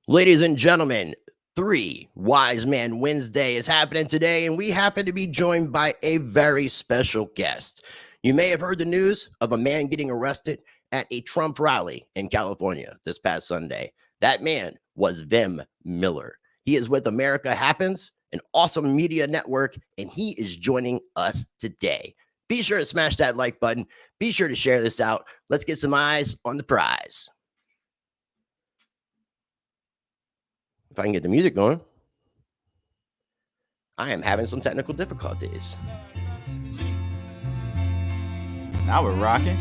Ladies and gentlemen, Three Wise Man Wednesday is happening today, and we happen to be joined by a very special guest. You may have heard the news of a man getting arrested at a Trump rally in California this past Sunday. That man was Vem Miller. He is with America Happens, an awesome media network, and he is joining us today. Be sure to smash that like button. Be sure to share this out. Let's get some eyes on the prize. If I can get the music going. I am having some technical difficulties. Now we're rocking.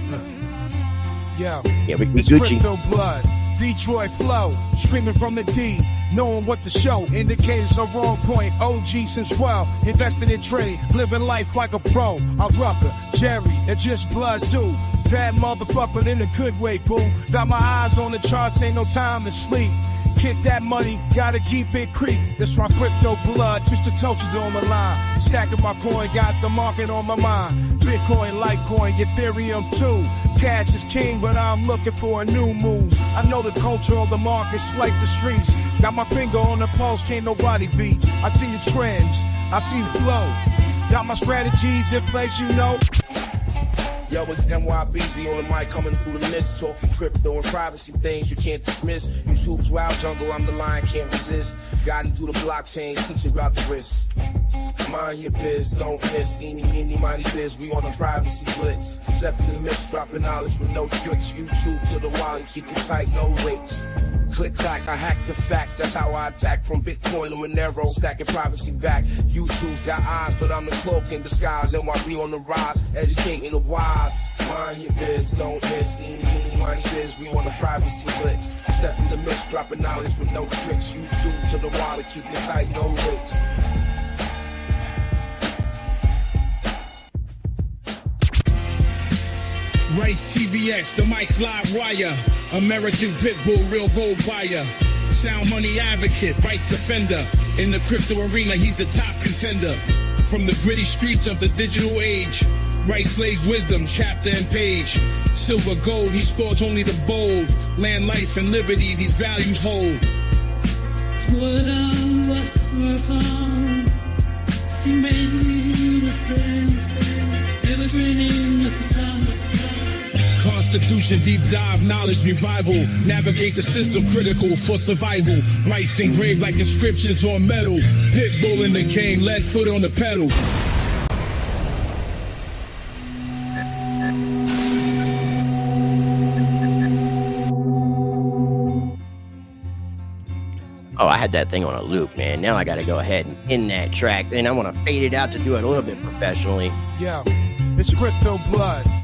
Yeah, we it's Gucci. CryptoBlood, Detroit flow, streaming from the D, knowing what the show, indicators are wrong point, OG since 12, invested in trade, living life like a pro, I'm Rucker, Jerry, and just blood too, bad motherfucker in a good way, boo, got my eyes on the charts, ain't no time to sleep. Get that money, gotta keep it creep. That's why CryptoBlood, just the toasters on the line. Stacking my coin, got the market on my mind. Bitcoin, Litecoin, Ethereum too. Cash is king, but I'm looking for a new move. I know the culture of the markets like the streets. Got my finger on the pulse, can't nobody beat. I see the trends, I see the flow. Got my strategies in place, you know. Yo, it's NYBZ on the mic coming through the mist, talking crypto and privacy things you can't dismiss. YouTube's wild jungle, I'm the lion, can't resist. Guiding through the blockchain, teaching about the risk. Mind your biz, don't miss. Eeny, meeny, miny biz, we on a privacy blitz. Stepping in the mix, dropping knowledge with no tricks. YouTube to the wallet, keep it tight, no links. Click clack, I hack the facts, that's how I attack. From Bitcoin to Monero, stacking privacy back. YouTube's got eyes, but I'm the cloak in disguise. NYB on the rise, educating the wise. Mind your biz, don't miss. Eeny, miny biz, we on the privacy blitz. Step in the mix, dropping knowledge with no tricks. YouTube to the wallet, keep it tight, no links. RiceTVx, the mic's live wire. American Pitbull, real gold buyer. Sound money advocate, rights defender. In the crypto arena, he's the top contender. From the gritty streets of the digital age, Rice lays wisdom, chapter and page. Silver, gold, he scores only the bold. Land, life, and liberty, these values hold. Constitution, deep dive, knowledge revival. Navigate the system, critical for survival. Rights engraved like inscriptions on metal. Pitbull in the game, lead foot on the pedal. Oh, I had that thing on a loop, man. Now I got to go ahead and end that track. And I want to fade it out to do it a little bit professionally. Yeah, it's CryptoBlood.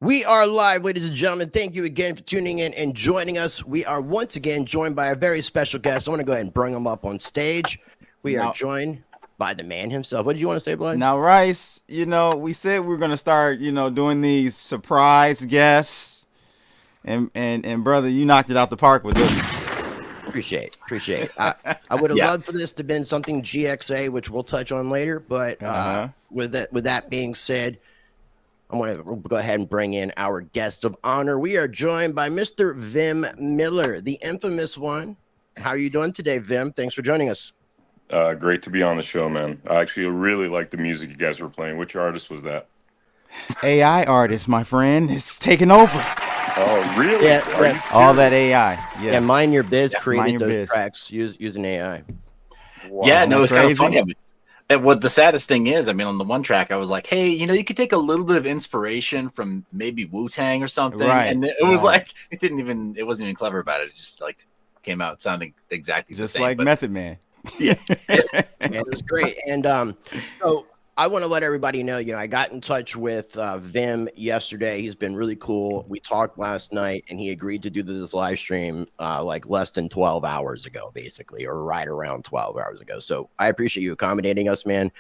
We are live, ladies and gentlemen. Thank you again for tuning in and joining us. We are once again joined by a very special guest. I want to go ahead and bring him up on stage. We are joined by the man himself. What did you want to say, Blood? Now, Rice, we said we were going to start, doing these surprise guests. And brother, you knocked it out the park with this. Appreciate it. I would have loved for this to have been something GXA, which we'll touch on later. But with that being said, I'm going to go ahead and bring in our guest of honor. We are joined by Mr. Vem Miller, the infamous one. How are you doing today, Vem? Thanks for joining us. Great to be on the show, man. I actually really like the music you guys were playing. Which artist was that? AI artist, my friend. It's taking over. Oh, really? Yeah, all that AI. Yeah, Mind Your Biz created those tracks using AI. Wow. Yeah, no, it's kind of funny. And what the saddest thing is, on the one track, I was like, hey, you could take a little bit of inspiration from maybe Wu-Tang or something. Right. And it was like, it wasn't even clever about it. It just like came out sounding exactly just the same. Like Method Man. Yeah. It was great. And so I want to let everybody know, I got in touch with Vem yesterday. He's been really cool. We talked last night, and he agreed to do this live stream like less than 12 hours ago, basically, or right around 12 hours ago. So I appreciate you accommodating us, man.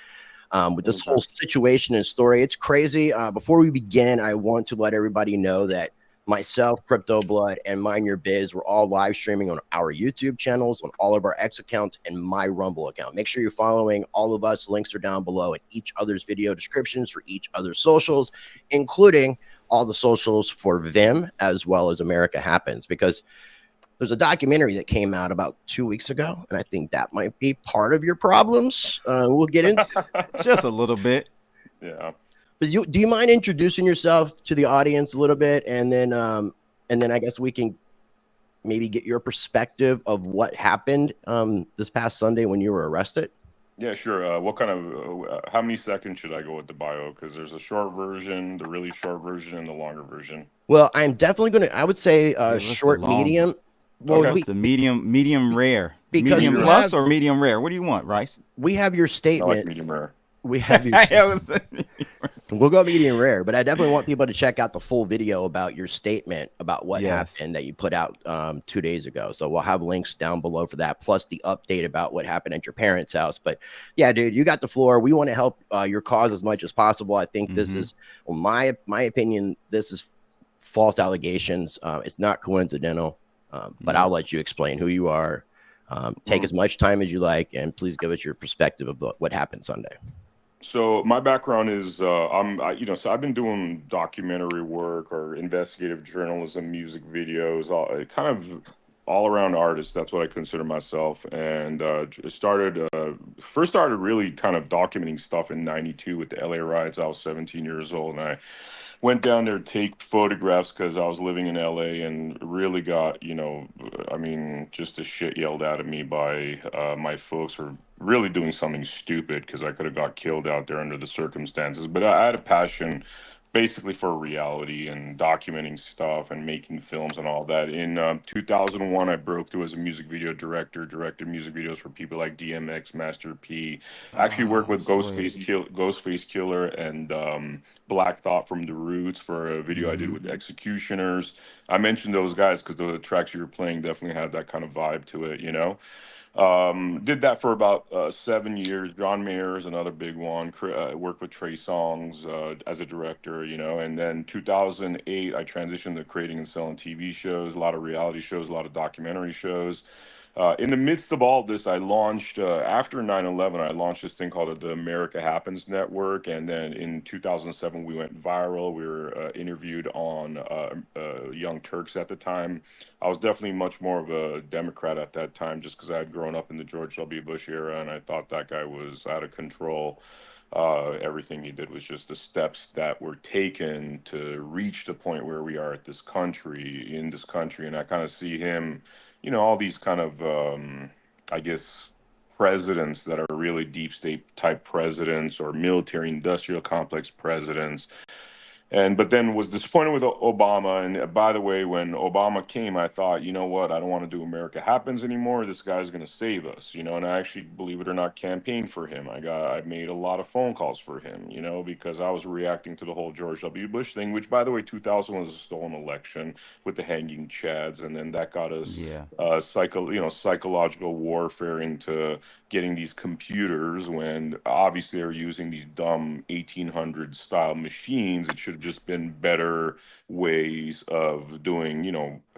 With this whole situation and story, it's crazy. Before we begin, I want to let everybody know that myself, CryptoBlood, and Mind Your Biz, we're all live streaming on our YouTube channels, on all of our X accounts, and my Rumble account. Make sure you're following all of us. Links are down below in each other's video descriptions for each other's socials, including all the socials for Vem as well as America Happens. Because there's a documentary that came out about 2 weeks ago, and I think that might be part of your problems. We'll get into just a little bit. Yeah. But do you mind introducing yourself to the audience a little bit, and then I guess we can maybe get your perspective of what happened this past Sunday when you were arrested? Yeah, sure. What kind of how many seconds should I go with the bio? Because there's a short version, the really short version, and the longer version. Well, I'm definitely gonna. I would say short, medium. Well, okay. The medium rare. Because medium plus or medium rare. What do you want, Rice? We have your statement. I like medium rare. We have your. We'll go medium rare, but I definitely want people to check out the full video about your statement about what happened that you put out 2 days ago. So we'll have links down below for that, plus the update about what happened at your parents' house. But yeah, dude, you got the floor. We want to help your cause as much as possible. I think this is, well, my opinion, this is false allegations. It's not coincidental, but I'll let you explain who you are. Take as much time as you like, and please give us your perspective of what happened Sunday. So my background is so I've been doing documentary work or investigative journalism, music videos, kind of all around artist. That's what I consider myself. And first started really kind of documenting stuff in '92 with the LA riots. I was 17 years old, and I went down there to take photographs because I was living in LA, and really got, just the shit yelled out of me by my folks for really doing something stupid, because I could have got killed out there under the circumstances. But I had a passion basically for reality and documenting stuff and making films and all that. In 2001, I broke through as a music video director, directed music videos for people like DMX, Master P. I actually worked with Ghostface Killer and Black Thought from The Roots for a video I did with Executioners. I mentioned those guys because the tracks you were playing definitely had that kind of vibe to it, you know? Did that for about 7 years. John Mayer is another big one. Worked with Trey Songz as a director, and then 2008, I transitioned to creating and selling TV shows, a lot of reality shows, a lot of documentary shows. In the midst of all this, I launched, after 9/11, I launched this thing called the America Happens Network. And then in 2007, we went viral. We were interviewed on Young Turks at the time. I was definitely much more of a Democrat at that time, just because I had grown up in the George W. Bush era, and I thought that guy was out of control. Everything he did was just the steps that were taken to reach the point where we are in this country. And I kind of see him, all these kind of, presidents that are really deep state type presidents or military industrial complex presidents. But then was disappointed with Obama. And by the way, when Obama came, I thought, you know what, I don't want to do America Happens anymore. This guy's going to save us, and I actually, believe it or not, campaigned for him. I made a lot of phone calls for him, because I was reacting to the whole George W. Bush thing, which, by the way, 2000 was a stolen election with the hanging chads. And then that got us psychological warfare into getting these computers, when obviously they're using these dumb 1800 style machines. It should have just been better ways of doing,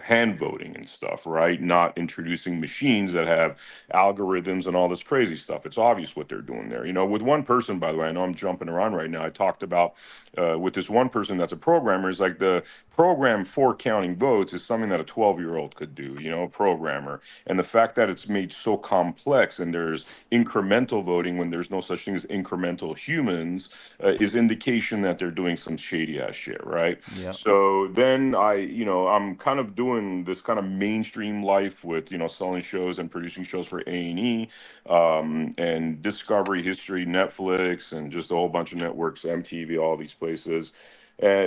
hand voting and stuff, right? Not introducing machines that have algorithms and all this crazy stuff. It's obvious what they're doing there. With one person, by the way, I know I'm jumping around right now. I talked about with this one person that's a programmer, is like the program for counting votes is something that a 12-year-old could do, a programmer. And the fact that it's made so complex and there's incremental voting when there's no such thing as incremental humans is indication that they're doing some shady ass shit, right? Yeah. So then I'm kind of doing this kind of mainstream life with, selling shows and producing shows for A&E and Discovery, History, Netflix, and just a whole bunch of networks, MTV, all these places.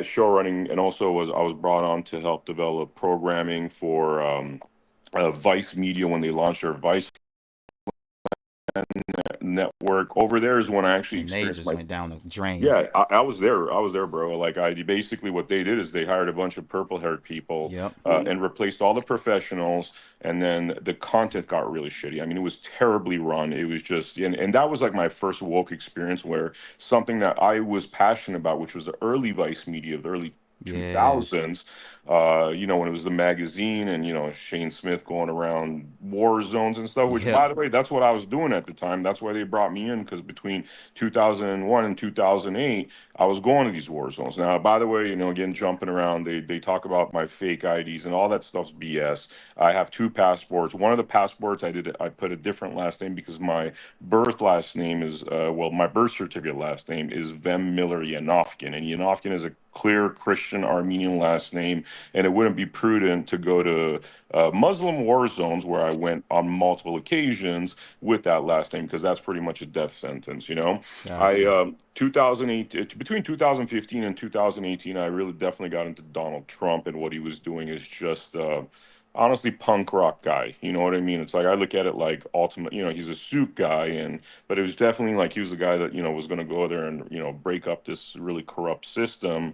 Show running, and also I was brought on to help develop programming for Vice Media when they launched their Vice network. Over there is when I actually experienced went down the drain. Yeah, I was there, bro. Like, basically what they did is they hired a bunch of purple-haired people and replaced all the professionals, and then the content got really shitty. I mean, it was terribly run. It was just, and that was like my first woke experience, where something that I was passionate about, which was the early Vice Media, the early 2000s, you know, when it was the magazine and, you know, Shane Smith going around war zones and stuff, which, by the way, that's what I was doing at the time. That's why they brought me in, because between 2001 and 2008, I was going to these war zones. Now, by the way, you know, again, jumping around, they talk about my fake IDs and all that stuff's BS. I have 2 passports. One of the passports I put a different last name because my birth last name is, well, my birth certificate last name is Vem Miller Yanovkin, and Yanovkin is a clear Christian Armenian last name, and it wouldn't be prudent to go to Muslim war zones where I went on multiple occasions with that last name, because that's pretty much a death sentence, you know. I 2008, between 2015 and 2018, I really definitely got into Donald Trump, and what he was doing is just honestly punk rock guy, you know what I mean? It's like, I look at it like ultimate, you know, he's a suit guy, and but it was definitely like he was the guy that, you know, was going to go there and, you know, break up this really corrupt system.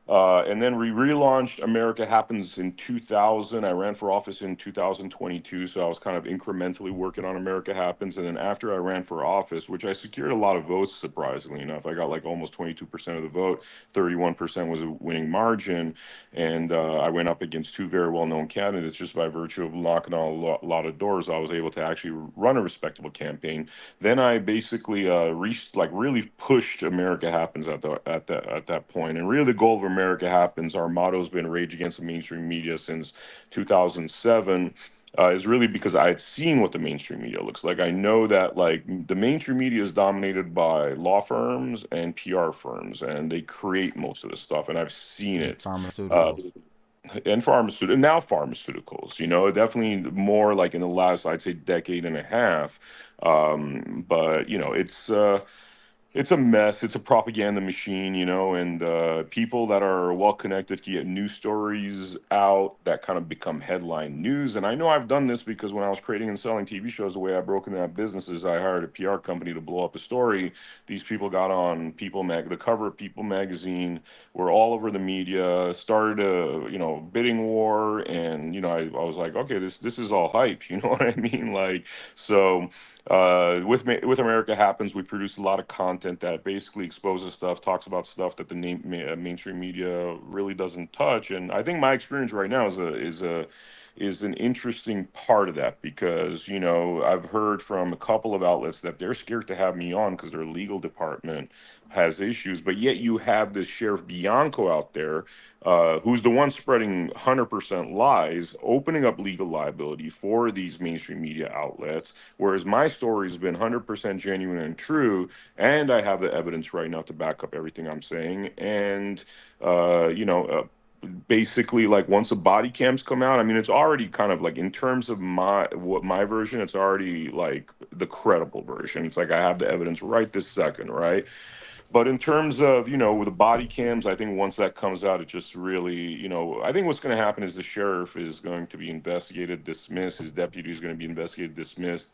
And then we relaunched America Happens in 2000. I ran for office in 2022, so I was kind of incrementally working on America Happens. And then after I ran for office, which I secured a lot of votes, surprisingly enough, I got like almost 22% of the vote, 31% was a winning margin. And I went up against 2 very well-known candidates. Just by virtue of knocking on a lot of doors, I was able to actually run a respectable campaign. Then I basically reached, like, really pushed America Happens at that point. And really the goal of America Happens, our motto has been Rage Against the Mainstream Media since 2007, is really because I had seen what the mainstream media looks like. I know that, like, the mainstream media is dominated by law firms and PR firms, and they create most of the stuff, and I've seen it. Pharmaceuticals. And now pharmaceuticals, you know, definitely more like in the last, I'd say, decade and a half. But, you know, it's a mess. It's a propaganda machine, you know, and people that are well connected can get news stories out that kind of become headline news. And I know I've done this because when I was creating and selling TV shows, the way I broke into that business is I hired a PR company to blow up a story. These people got on the cover of People magazine, were all over the media, started a, you know, bidding war, and, you know, I was like, okay, this is all hype, you know what I mean? Like, so with America Happens, we produce a lot of content that basically exposes stuff, talks about stuff that the mainstream media really doesn't touch. And I think my experience right now is an interesting part of that, because, you know, I've heard from a couple of outlets that they're scared to have me on because their legal department has issues, but yet you have this Sheriff Bianco out there, who's the one spreading 100% lies, opening up legal liability for these mainstream media outlets, whereas my story has been 100% genuine and true, and I have the evidence right now to back up everything I'm saying. And you know, basically, like, once the body cams come out, I mean, it's already kind of like, in terms of my version, it's already like the credible version. It's like I have the evidence right this second, right? But in terms of, you know, with the body cams, I think once that comes out, it just really, you know, I think what's going to happen is the sheriff is going to be investigated, dismissed. His deputy is going to be investigated, dismissed.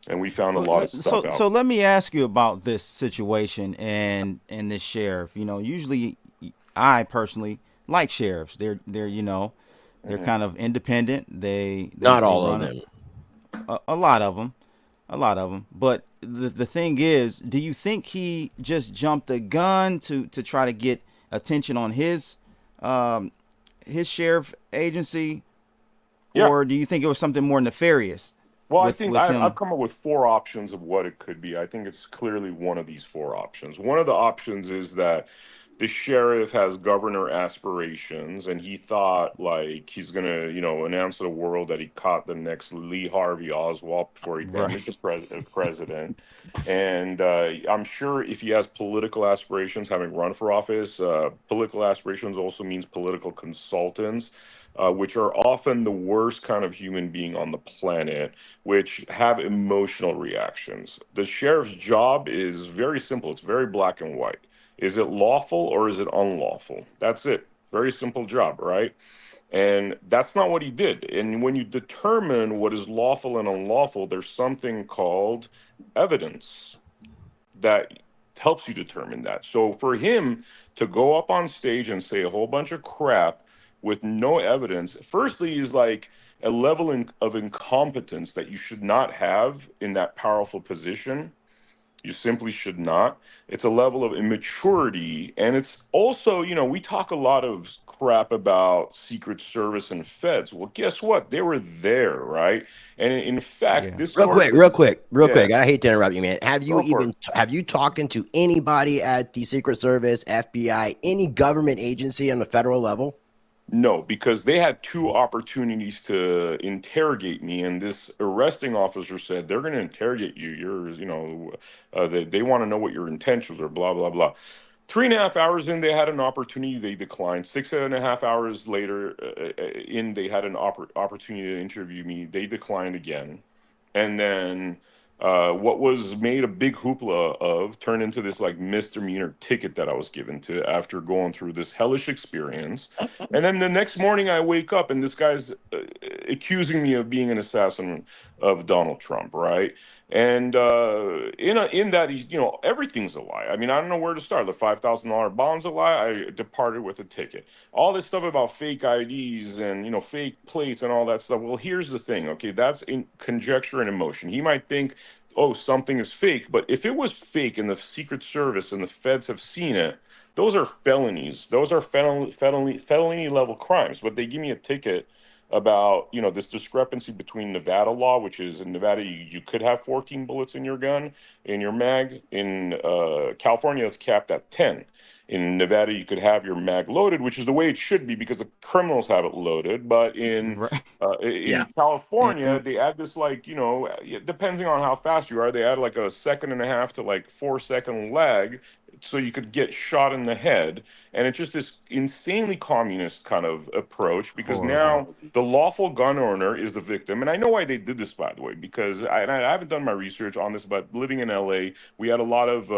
And we found a lot of stuff out. So let me ask you about this situation and this sheriff. You know, usually I personally like sheriffs. They're you know, they're kind of independent. They not all of them. A lot of them. But the thing is, do you think he just jumped the gun to try to get attention on his sheriff agency, or do you think it was something more nefarious? Well, I think I've come up with 4 options of what it could be. I think it's clearly one of these 4 options. One of the options is that the sheriff has governor aspirations, and he thought, like, he's going to, you know, announce to the world that he caught the next Lee Harvey Oswald before he damaged the president. And I'm sure if he has political aspirations, having run for office, political aspirations also means political consultants, which are often the worst kind of human being on the planet, which have emotional reactions. The sheriff's job is very simple. It's very black and white. Is it lawful or is it unlawful? That's it. Very simple job, right? And that's not what he did. And when you determine what is lawful and unlawful, there's something called evidence that helps you determine that. So for him to go up on stage and say a whole bunch of crap with no evidence, firstly, is like a level of incompetence that you should not have in that powerful position. You simply should not. It's a level of immaturity. And it's also, we talk a lot of crap about Secret Service and feds. Well, guess what? They were there, right? And in fact, this real sort quick. yeah, I hate to interrupt you, man. Have you go for it. have you talking to anybody at the Secret Service, FBI, any government agency on the federal level? No, because they had two opportunities to interrogate me, and this arresting officer said they're going to interrogate you. They want to know what your intentions are. Blah blah blah. 3.5 hours in, they had an opportunity. They declined. 6.5 hours later, they had an opportunity to interview me. They declined again, and then what was made a big hoopla of turned into this like misdemeanor ticket that I was given to after going through this hellish experience. And then the next morning I wake up and this guy's accusing me of being an assassin of Donald Trump, right? And in that, everything's a lie. I mean, I don't know where to start. The $5,000 bond's a lie. I departed with a ticket. All this stuff about fake IDs and fake plates and all that stuff. Well, here's the thing. Okay, that's in conjecture and emotion. He might think, oh, something is fake, but if it was fake and the Secret Service and the feds have seen it, those are felonies. Those are felony level crimes. But they give me a ticket about this discrepancy between Nevada law, which is in Nevada you could have 14 bullets in your gun in your mag. In California it's capped at 10. In Nevada you could have your mag loaded, which is the way it should be because the criminals have it loaded. But in California they add this depending on how fast you are, they add like a 1.5 to 4 second lag so you could get shot in the head. And it's just this insanely communist kind of approach because now the lawful gun owner is the victim. And I know why they did this, by the way, because I haven't done my research on this, but living in LA, we had a lot of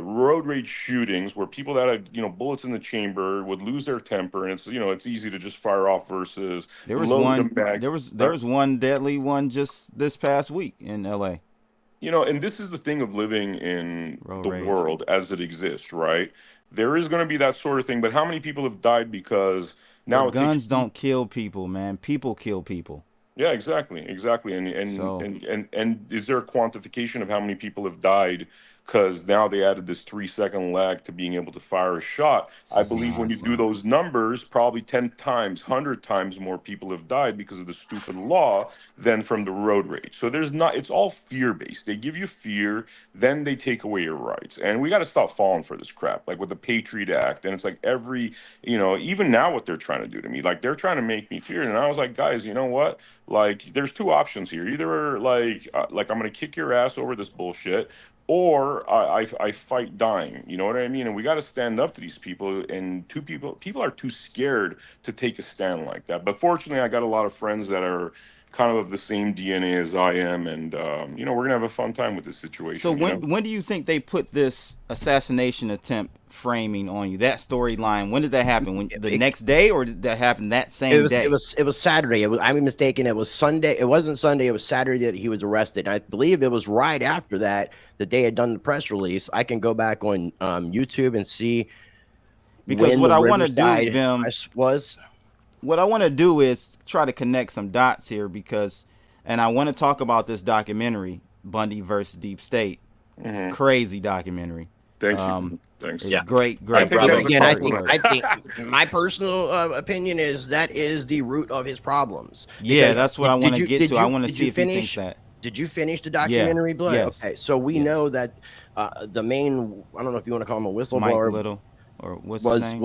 road rage shootings where people that had bullets in the chamber would lose their temper, and it's easy to just fire off versus there was one deadly one just this past week in LA. And this is the thing of living in the world as it exists, right? There is going to be that sort of thing, but how many people have died because now guns don't kill people, man. People kill people. Yeah, exactly. And is there a quantification of how many people have died because now they added this 3-second lag to being able to fire a shot? I believe when you do those numbers, probably 10 times, 100 times more people have died because of the stupid law than from the road rage. So it's all fear-based. They give you fear, then they take away your rights. And we got to stop falling for this crap, like with the Patriot Act. And it's like even now what they're trying to do to me, like they're trying to make me fear. And I was like, guys, you know what? Like, there's two options here. Either like I'm going to kick your ass over this bullshit, or I fight dying. You know what I mean? And we got to stand up to these people. And people are too scared to take a stand like that. But fortunately, I got a lot of friends that are kind of the same DNA as I am, and we're gonna have a fun time with this situation. So when do you think they put this assassination attempt framing on you? That storyline. When did that happen? The next day, or did that happen that same day? It was Saturday. I'm mistaken. It was Sunday. It wasn't Sunday. It was Saturday that he was arrested. And I believe it was right after that they had done the press release. I can go back on YouTube and see. Because what I want to do, Vem, what I want to do is try to connect some dots here and I want to talk about this documentary, Bundy versus Deep State. Mm-hmm. Crazy documentary. Thank you. Thanks. Yeah. Great. I think my personal opinion is that is the root of his problems. Yeah, that's what I want to get to. I want to see if you think that. Did you finish the documentary, Blood? Yes. Okay, so we know that the main, I don't know if you want to call him a whistleblower. Mike Little. Or what's his name?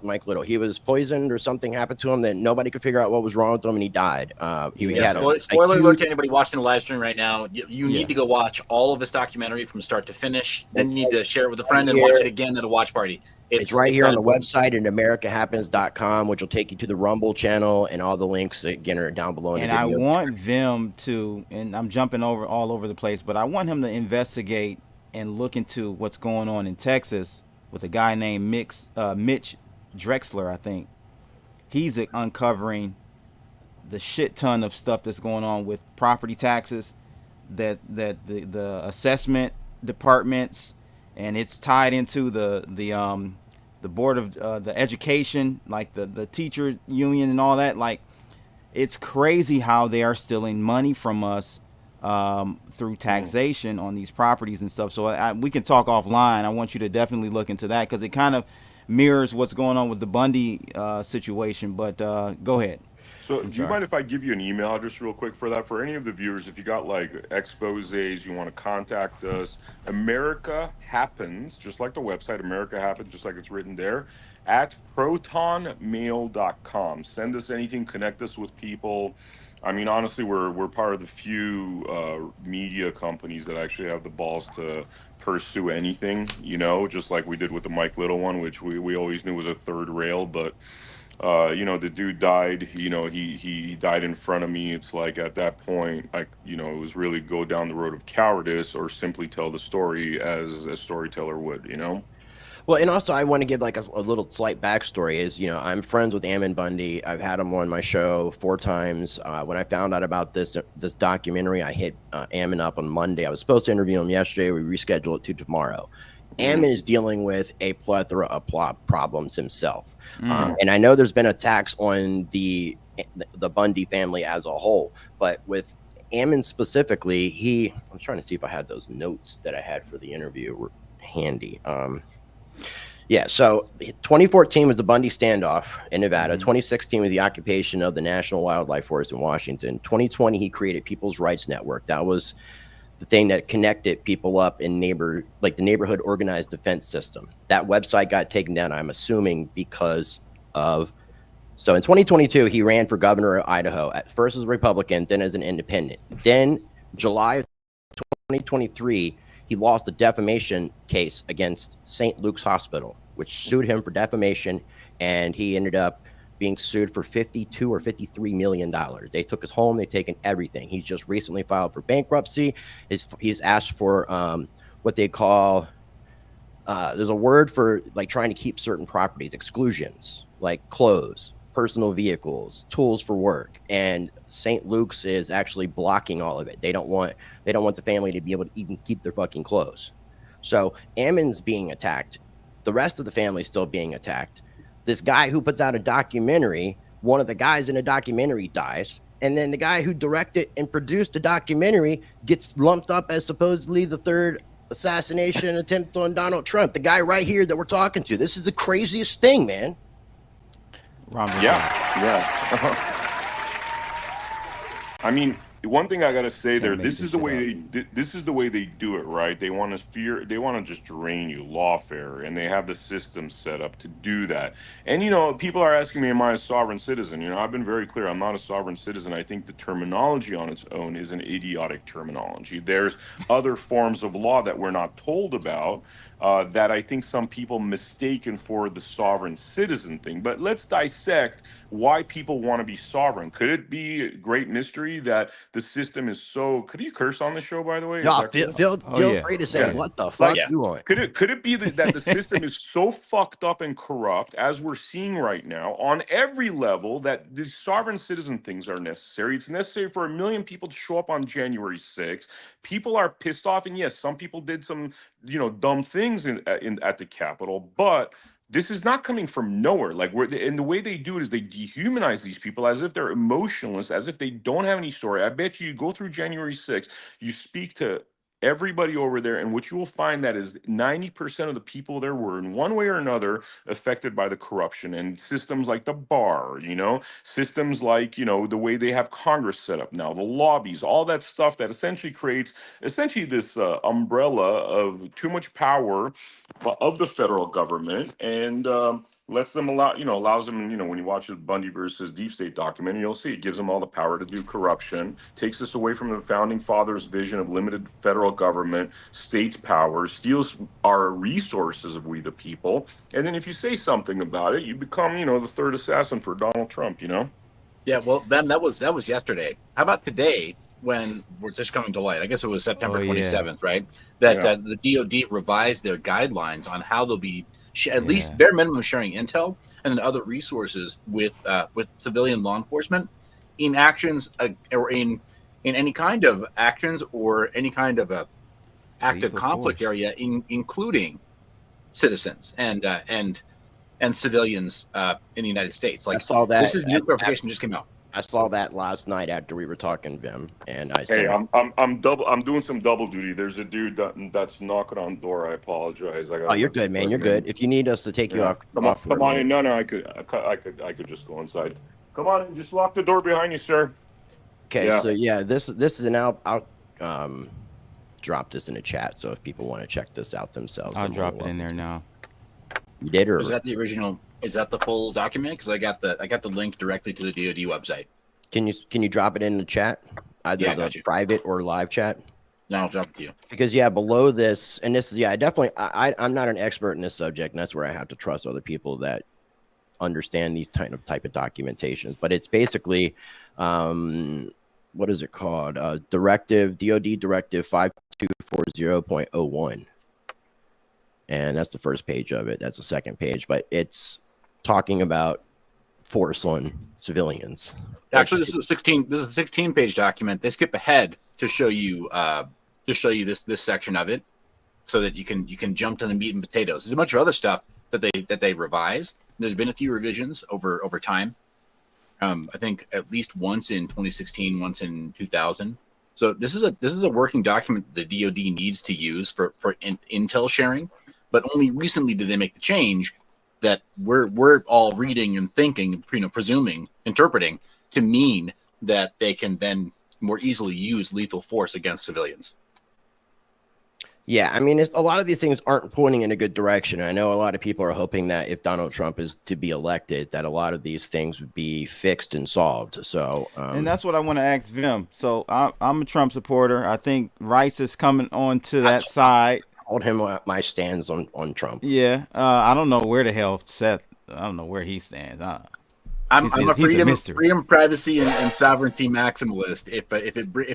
Mike Little. He was poisoned or something happened to him that nobody could figure out what was wrong with him, and he died. Spoiler alert to anybody watching the live stream right now. You need to go watch all of this documentary from start to finish. Then you need to share it with a friend and watch it again at a watch party. It's right here on the website at AmericaHappens.com, which will take you to the Rumble channel, and all the links again are down below. And I want Vem to, and I'm jumping all over the place, but I want him to investigate and look into what's going on in Texas with a guy named Mitch Drexler, I think. He's uncovering the shit ton of stuff that's going on with property taxes, that the assessment departments, and it's tied into the board of the education, like the teacher union and all that. Like, it's crazy how they are stealing money from us through taxation on these properties and stuff. So we can talk offline. I want you to definitely look into that because it kind of mirrors what's going on with the Bundy situation. But go ahead. So do you mind if I give you an email address real quick for that? For any of the viewers, if you got like exposés, you want to contact us, America Happens, just like the website, America Happens, just like it's written there, at protonmail.com. Send us anything, connect us with people. I mean, honestly, we're part of the few media companies that actually have the balls to pursue anything, you know, just like we did with the Mike Little one, which we always knew was a third rail, but you know, the dude died, you know, he died in front of me. It's like at that point, like, you know, it was really go down the road of cowardice or simply tell the story as a storyteller would, you know? Well, and also I want to give like a little slight backstory is, you know, I'm friends with Ammon Bundy. I've had him on my show 4 times. When I found out about this documentary, I hit Ammon up on Monday. I was supposed to interview him yesterday. We rescheduled it to tomorrow. Ammon is dealing with a plethora of problems himself. And I know there's been attacks on the Bundy family as a whole, but with Ammon specifically, I'm trying to see if I had those notes that I had for the interview handy. Yeah, so 2014 was the Bundy standoff in Nevada. 2016 was the occupation of the National Wildlife Forest in Washington. 2020, he created People's Rights Network. That was the thing that connected people up in the neighborhood organized defense system. That website got taken down, I'm assuming, because of. So in 2022, he ran for governor of Idaho, at first as a Republican, then as an independent. Then July of 2023, he lost a defamation case against St. Luke's Hospital, which sued him for defamation, and he ended up being sued for $52 or $53 million. They took his home, they've taken everything. He's just recently filed for bankruptcy. He's asked for what they call, there's a word for like trying to keep certain properties, exclusions, like clothes, personal vehicles, tools for work. And St. Luke's is actually blocking all of it. They don't want the family to be able to even keep their fucking clothes. So Ammon's being attacked. The rest of the family is still being attacked. This guy who puts out a documentary, one of the guys in the documentary dies. And then the guy who directed and produced the documentary gets lumped up as supposedly the third assassination attempt on Donald Trump. The guy right here that we're talking to. This is the craziest thing, man. Yeah. I mean, one thing I gotta say there, this is the way they do it, right? They want to just drain you, lawfare, and they have the system set up to do that. And you know, people are asking me, am I a sovereign citizen? You know, I've been very clear, I'm not a sovereign citizen. I think the terminology on its own is an idiotic terminology. There's other forms of law that we're not told about that I think some people mistaken for the sovereign citizen thing. But let's dissect why people want to be sovereign. Could it be a great mystery that the system is so? Could you curse on the show, by the way? No, feel free to say what the fuck you want. Could it be that the system is so fucked up and corrupt, as we're seeing right now on every level, that these sovereign citizen things are necessary? It's necessary for 1 million people to show up on January 6th. People are pissed off, and yes, some people did some, you know, dumb things at the Capitol, but this is not coming from nowhere. Like, and the way they do it is they dehumanize these people as if they're emotionless, as if they don't have any story. I bet you go through January 6th, you speak to everybody over there, and what you will find that is 90% of the people there were in one way or another affected by the corruption and systems like the bar, you know, systems like, you know, the way they have Congress set up now, the lobbies, all that stuff that essentially creates this umbrella of too much power of the federal government, and allows them, you know, when you watch the Bundy versus Deep State documentary, you'll see it gives them all the power to do corruption, takes us away from the founding fathers' vision of limited federal government, states' power, steals our resources of we the people, and then if you say something about it, you become, you know, the third assassin for Donald Trump, you know? Yeah, well, then that was yesterday. How about today, when we're just coming to light? I guess it was September 27th, right? That the DOD revised their guidelines on how they'll be at least bare minimum sharing intel and other resources with civilian law enforcement in actions or in any kind of actions or any kind of a active conflict area, including citizens and civilians in the United States. Like, I saw that. This is new clarification just came out. I saw that last night after we were talking, Vim, and I Hey, said, I'm doing some double duty. There's a dude that's knocking on the door. I apologize. I "Oh, gotta you're let you good, man. guys You're good. in. If you need us to take you Yeah, off for a come on in. minute, No, I could just go inside. Come on in. Just lock the door behind you, sir. okay." Yeah. So yeah, this is an I'll drop this in the chat. So if people want to check this out themselves, I'll they're more drop than it in welcome there to. now. You did, or Is that the original? Is that the full document? Because I got the link directly to the DoD website. can you drop it in the chat, either Yeah, I the got you. private or live chat? Now I'll drop it to you. Because yeah, below this, and this is I definitely I'm not an expert in this subject, and that's where I have to trust other people that understand these type of documentations. But it's basically, what is it called? DoD Directive 5240.01, and that's the first page of it. That's the second page, but it's talking about force on civilians. Actually, this is a 16. This is a 16-page document. They skip ahead to show you this section of it, so that you can jump to the meat and potatoes. There's a bunch of other stuff that they revise. There's been a few revisions over time. I think at least once in 2016, once in 2000. So this is a working document the DoD needs to use for intel sharing. But only recently did they make the change that we're all reading and thinking, presuming, interpreting to mean that they can then more easily use lethal force against civilians. Yeah, I mean, a lot of these things aren't pointing in a good direction. I know a lot of people are hoping that if Donald Trump is to be elected, that a lot of these things would be fixed and solved. So, and that's what I want to ask Vim. So I'm a Trump supporter. I think Rice is coming on to that side. Told him my stands on Trump. Yeah, I don't know where the hell Seth. I don't know where he stands. I'm a freedom, privacy, and sovereignty maximalist. If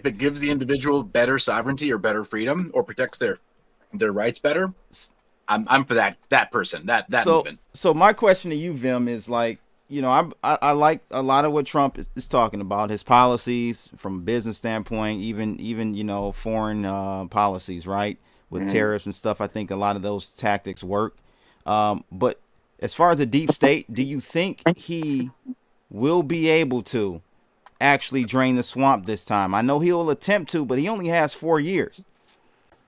it gives the individual better sovereignty or better freedom or protects their rights better, I'm for that person. That movement. So my question to you, Vim, is like, I like a lot of what Trump is talking about, his policies from a business standpoint, even foreign policies, right? With tariffs and stuff. I think a lot of those tactics work. But as far as a deep state, do you think he will be able to actually drain the swamp this time? I know he'll attempt to, but he only has 4 years.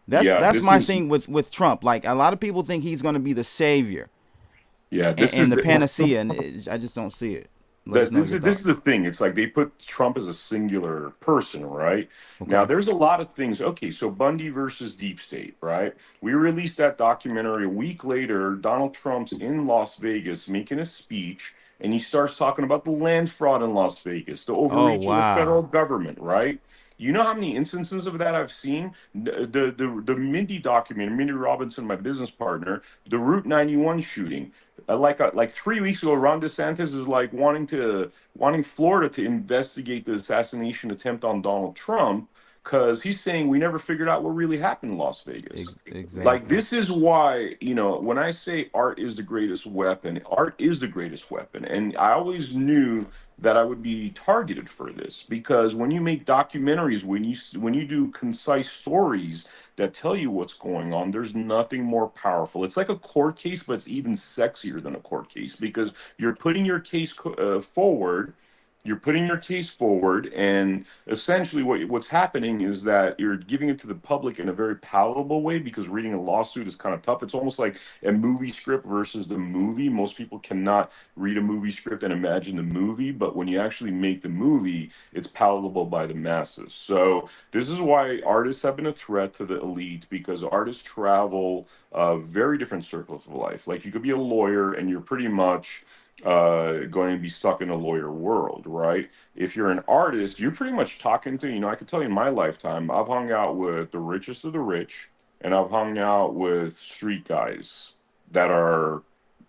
That's my thing with Trump. Like, a lot of people think he's going to be the savior. Yeah, and the panacea, and I just don't see it. This is the thing. It's like they put Trump as a singular person, right? Okay. Now, there's a lot of things. Okay, so Bundy versus Deep State, right? We released that documentary a week later. Donald Trump's in Las Vegas making a speech, and he starts talking about the land fraud in Las Vegas, the overreach of the federal government, right? You know how many instances of that I've seen? The Mindy document, Mindy Robinson, my business partner, the Route 91 shooting. Like 3 weeks ago, Ron DeSantis is like wanting Florida to investigate the assassination attempt on Donald Trump because he's saying we never figured out what really happened in Las Vegas. Exactly. Like, this is why, when I say art is the greatest weapon, art is the greatest weapon. And I always knew that I would be targeted for this because when you make documentaries, when you do concise stories that tell you what's going on, there's nothing more powerful. It's like a court case, but it's even sexier than a court case because you're putting your case forward. You're putting your case forward, and essentially what's happening is that you're giving it to the public in a very palatable way because reading a lawsuit is kind of tough. It's almost like a movie script versus the movie. Most people cannot read a movie script and imagine the movie, but when you actually make the movie, it's palatable by the masses. So this is why artists have been a threat to the elite because artists travel very different circles of life. Like, you could be a lawyer and you're pretty much going to be stuck in a lawyer world, right? If you're an artist, you're pretty much talking to, I could tell you in my lifetime, I've hung out with the richest of the rich, and I've hung out with street guys that are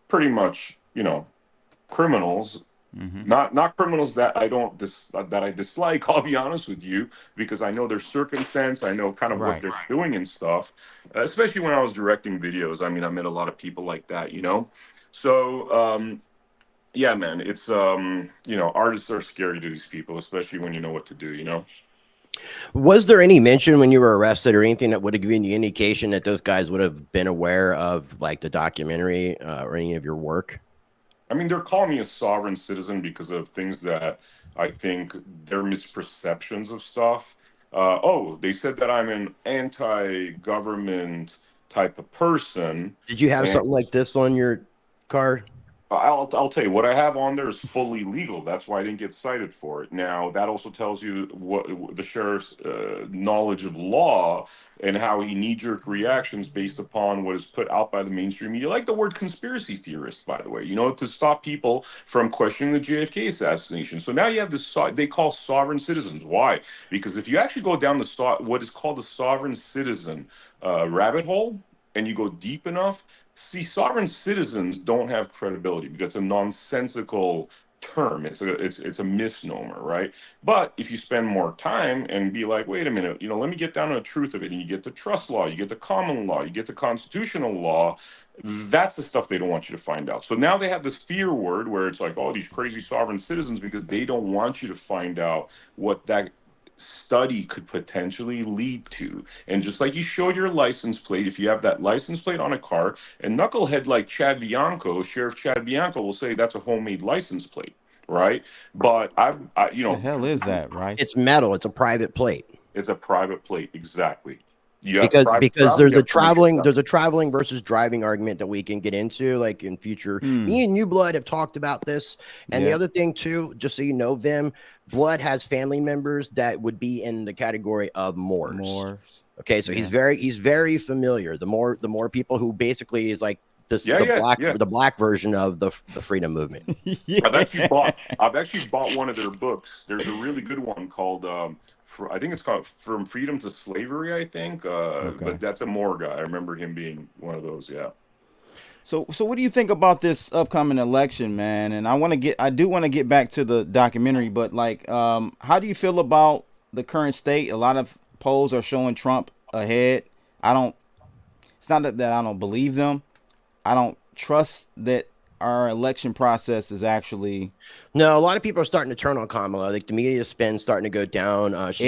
pretty much, criminals. Mm-hmm. Not criminals that I dislike, I'll be honest with you, because I know their circumstance, I know kind of what they're doing and stuff, especially when I was directing videos. I mean, I met a lot of people like that, So, yeah, man, it's, artists are scary to these people, especially when you know what to do, Was there any mention when you were arrested or anything that would have given you indication that those guys would have been aware of, like, the documentary or any of your work? I mean, they're calling me a sovereign citizen because of things that I think they're misperceptions of stuff. They said that I'm an anti-government type of person, Did you have and something like this on your car? I'll tell you what I have on there is fully legal. That's why I didn't get cited for it. Now that also tells you what the sheriff's knowledge of law and how he knee-jerk reactions based upon what is put out by the mainstream media, like the word conspiracy theorist, by the way. You know, to stop people from questioning the JFK assassination. So now you have this they call sovereign citizens. Why? Because if you actually go down what is called the sovereign citizen rabbit hole, and you go deep enough. See, sovereign citizens don't have credibility because it's a nonsensical term. It's a misnomer, right? But if you spend more time and be like, wait a minute, let me get down to the truth of it, and you get the trust law, you get the common law, you get the constitutional law. That's the stuff they don't want you to find out. So now they have this fear word where it's like, oh, these crazy sovereign citizens, because they don't want you to find out what that study could potentially lead to. And just like you show your license plate, if you have that license plate on a car, and knucklehead like Sheriff Chad Bianco will say that's a homemade license plate, right? But What the hell is that, right? It's metal. It's a private plate. It's a private plate, exactly. You have Because travel, there's a traveling versus driving argument that we can get into like in future. Me and you, Blood, have talked about this. And the other thing too, just so you know, Vim, Blood has family members that would be in the category of Moors. Okay, so he's very familiar. The more people who basically is like this the black version of the freedom movement. I've actually bought one of their books. There's a really good one called I think it's called From Freedom to Slavery, I think. But that's a Moore guy. I remember him being one of those, yeah. So what do you think about this upcoming election, man? And I do want to get back to the documentary, but like, how do you feel about the current state? A lot of polls are showing Trump ahead. It's not that I don't believe them. I don't trust that our election process is actually. No, a lot of people are starting to turn on Kamala. Like the media spin starting to go down. She's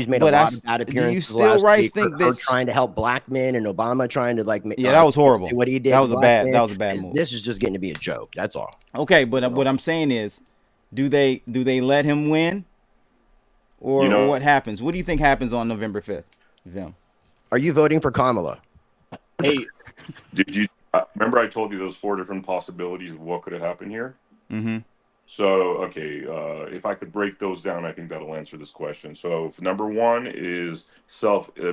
made a lot of bad appearances. Do you still, Rice, think her trying to help black men and Obama trying to like? That was horrible. What he did. That was a bad move. This is just getting to be a joke. That's all. Okay, but what I'm saying is, do they let him win, or what happens? What do you think happens on November 5th? Vim? Are you voting for Kamala? Hey, did you? Remember I told you those 4 different possibilities of what could have happened here? Mm-hmm. So, okay, if I could break those down, I think that'll answer this question. So, number 1 is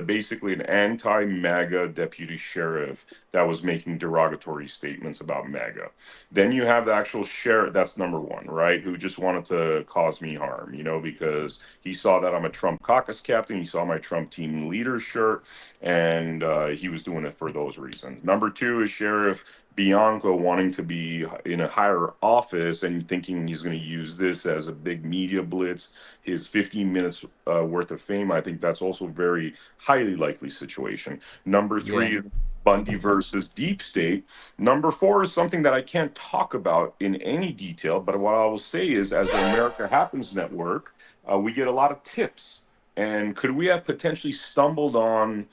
basically an anti-MAGA deputy sheriff that was making derogatory statements about MAGA. Then you have the actual sheriff, that's number 1, right? Who just wanted to cause me harm, because he saw that I'm a Trump caucus captain. He saw my Trump team leader shirt, and he was doing it for those reasons. Number 2 is Sheriff Bianco wanting to be in a higher office and thinking he's going to use this as a big media blitz, his 15 minutes worth of fame. I think that's also a very highly likely situation. Number 3, Bundy versus Deep State. Number 4 is something that I can't talk about in any detail, but what I will say is, as the America Happens Network, we get a lot of tips. And could we have potentially stumbled on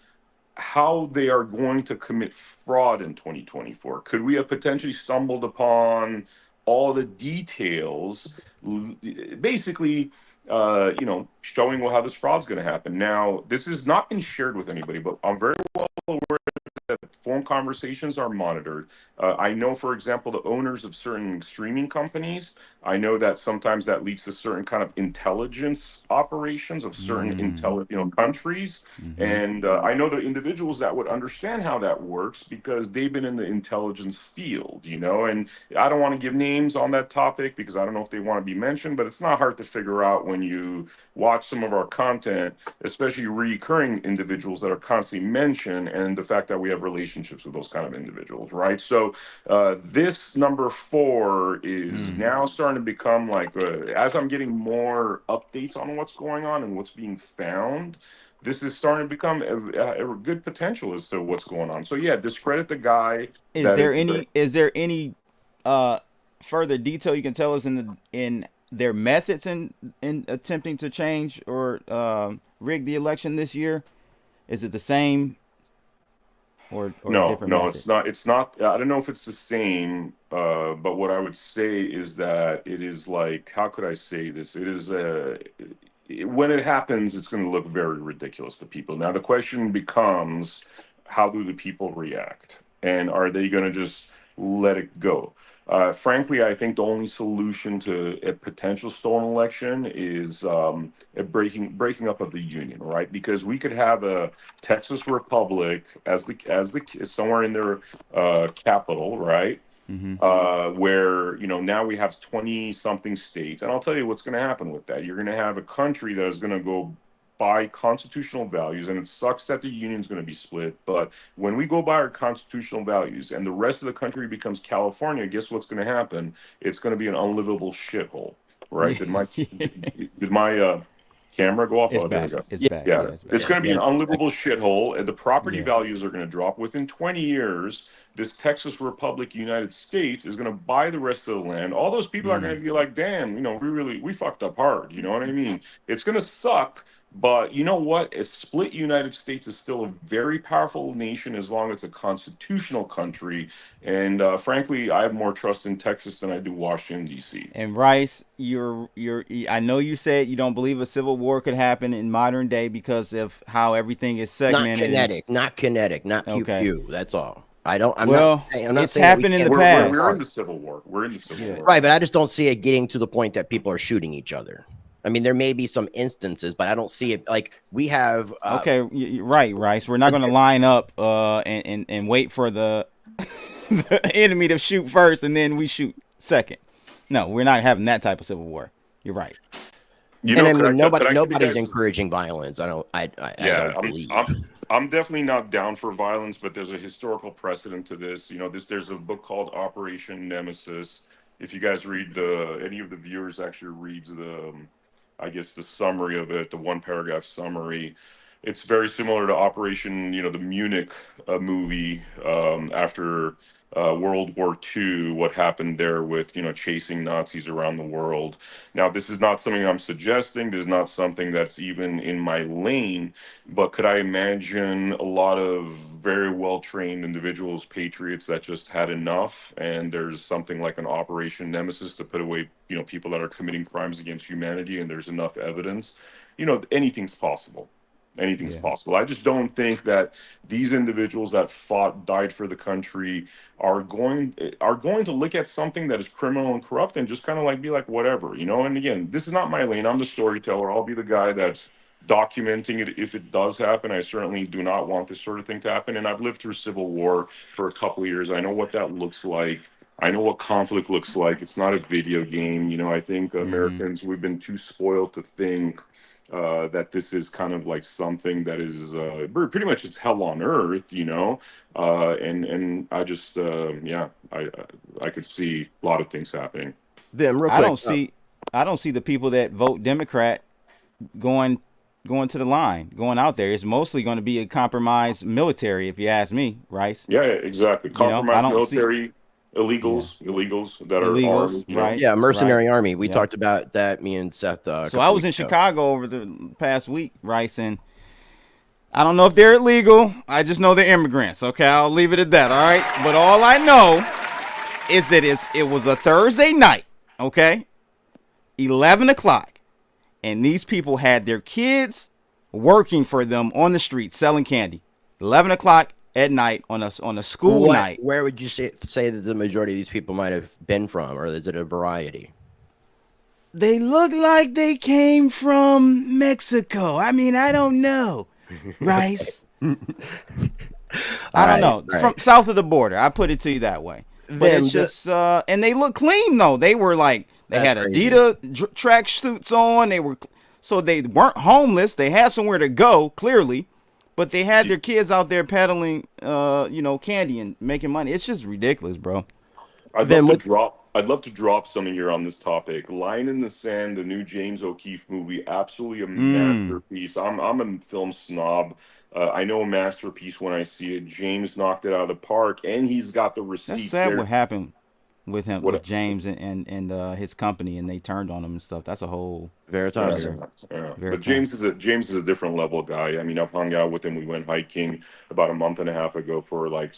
how they are going to commit fraud in 2024? Could we have potentially stumbled upon all the details, basically, showing how this fraud's going to happen? Now, this has not been shared with anybody, but I'm very well aware that phone conversations are monitored. I know, for example, the owners of certain streaming companies, I know that sometimes that leads to certain kind of intelligence operations of certain countries. Mm-hmm. And I know the individuals that would understand how that works because they've been in the intelligence field, and I don't want to give names on that topic because I don't know if they want to be mentioned, but it's not hard to figure out when you watch some of our content, especially recurring individuals that are constantly mentioned, and the fact that we have relationships with those kind of individuals, right? So this number 4 is now starting to become like, as I'm getting more updates on what's going on and what's being found, this is starting to become a good potential as to what's going on. So yeah, discredit the guy. Is there any further detail you can tell us in their methods in attempting to change or rig the election this year? Is it the same? or a No, different no, method? it's not. It's not. I don't know if it's the same. But what I would say is that it is like, how could I say this? It is when it happens, it's going to look very ridiculous to people. Now the question becomes, how do the people react, and are they going to just let it go? Frankly, I think the only solution to a potential stolen election is a breaking up of the union, right? Because we could have a Texas Republic as the somewhere in their capital, right? Mm-hmm. Where now we have 20 something states, and I'll tell you what's going to happen with that. You're going to have a country that is going to go by constitutional values, and it sucks that the union's going to be split, but when we go by our constitutional values and the rest of the country becomes California, guess what's going to happen? It's going to be an unlivable shithole, right? Did my camera go off? It's Oh, there we back. go. It's Yeah. back. Yeah, Yeah, it's back. it's going to be an Yeah. unlivable shithole, and the property Yeah. values are going to drop. Within 20 years, this Texas Republic, United States, is going to buy the rest of the land. All those people are going to be like, damn, we fucked up hard. You know what I mean? It's going to suck. But you know what? A split United States is still a very powerful nation as long as it's a constitutional country. And frankly, I have more trust in Texas than I do Washington, D.C. And Rice, I know you said you don't believe a civil war could happen in modern day because of how everything is Not segmented. kinetic, not pew Okay. pew. That's all. I'm not it's saying that we happened in can't- the We're past. in the Civil War. We're in the Civil War. Right, but I just don't see it getting to the point that people are shooting each other. I mean, there may be some instances, but I don't see it like we have. Okay, you're right, Rice. We're not going to line up and wait for the enemy to shoot first and then we shoot second. No, we're not having that type of civil war. You're right. You know, and I mean, could I give you nobody's guys- encouraging violence. I don't believe. I'm definitely not down for violence, but there's a historical precedent to this. There's a book called Operation Nemesis. If you guys read any of the viewers actually reads I guess the summary of it, the one paragraph summary, it's very similar to Operation, the Munich movie after World War II, what happened there with, chasing Nazis around the world. Now, this is not something I'm suggesting. This is not something that's even in my lane, but could I imagine a lot of very well-trained individuals, patriots that just had enough, and there's something like an Operation Nemesis to put away, people that are committing crimes against humanity, and there's enough evidence, anything's possible. Anything's possible. I just don't think that these individuals that died for the country are going to look at something that is criminal and corrupt and just kind of like be like, whatever, And again, this is not my lane. I'm the storyteller. I'll be the guy that's documenting it if it does happen. I certainly do not want this sort of thing to happen. And I've lived through civil war for a couple of years. I know what that looks like. I know what conflict looks like. It's not a video game. I think Americans, we've been too spoiled to think that this is kind of like something that is pretty much it's hell on earth, and I just I could see a lot of things happening. Vim, real quick, I don't see the people that vote Democrat going to the line, going out there. It's mostly going to be a compromised military, if you ask me, Rice. Yeah, exactly. Compromised military. Illegals that are armed, right? Yeah, mercenary army. We talked about that. Me and Seth. So I was in Chicago over the past week, Rice, and I don't know if they're illegal. I just know they're immigrants. Okay, I'll leave it at that. All right, but all I know is that it was a Thursday night. Okay, 11 o'clock, and these people had their kids working for them on the street selling candy. 11 o'clock. At night on a school night. Where would you say that the majority of these people might have been from, or is it a variety? They look like they came from Mexico. I mean, I don't know, Rice. I don't know. Right. From south of the border. I put it to you that way. But it's just and they look clean though. They were like they had crazy. Adidas track suits on. They weren't homeless. They had somewhere to go, clearly. But they had their kids out there peddling, candy and making money. It's just ridiculous, bro. I'd love to drop something here on this topic. Line in the Sand, the new James O'Keefe movie, absolutely a masterpiece. I'm a film snob. I know a masterpiece when I see it. James knocked it out of the park, and he's got the receipts. That's sad there. what happened. with him, with James and his company, and they turned on him and stuff. That's a whole Veritas. But James is a different level guy. I mean, I've hung out with him. We went hiking about a month and a half ago for I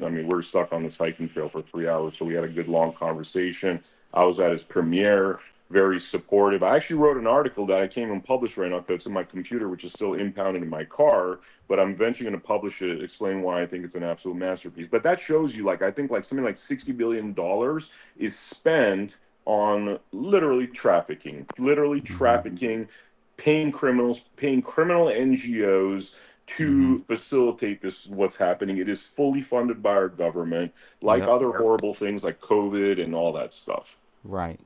mean, we're stuck on this hiking trail for 3 hours, so we had a good long conversation. I was at his premiere, very supportive. I actually wrote an article that I can't even publish right now because it's in my computer, which is still impounded in my car, but I'm eventually going to publish it, explain why I think it's an absolute masterpiece. But that shows you, like, I think like something like $60 billion is spent on literally trafficking, paying criminals, paying criminal NGOs to facilitate this, what's happening. It is fully funded by our government, like other horrible things like COVID and all that stuff. Right.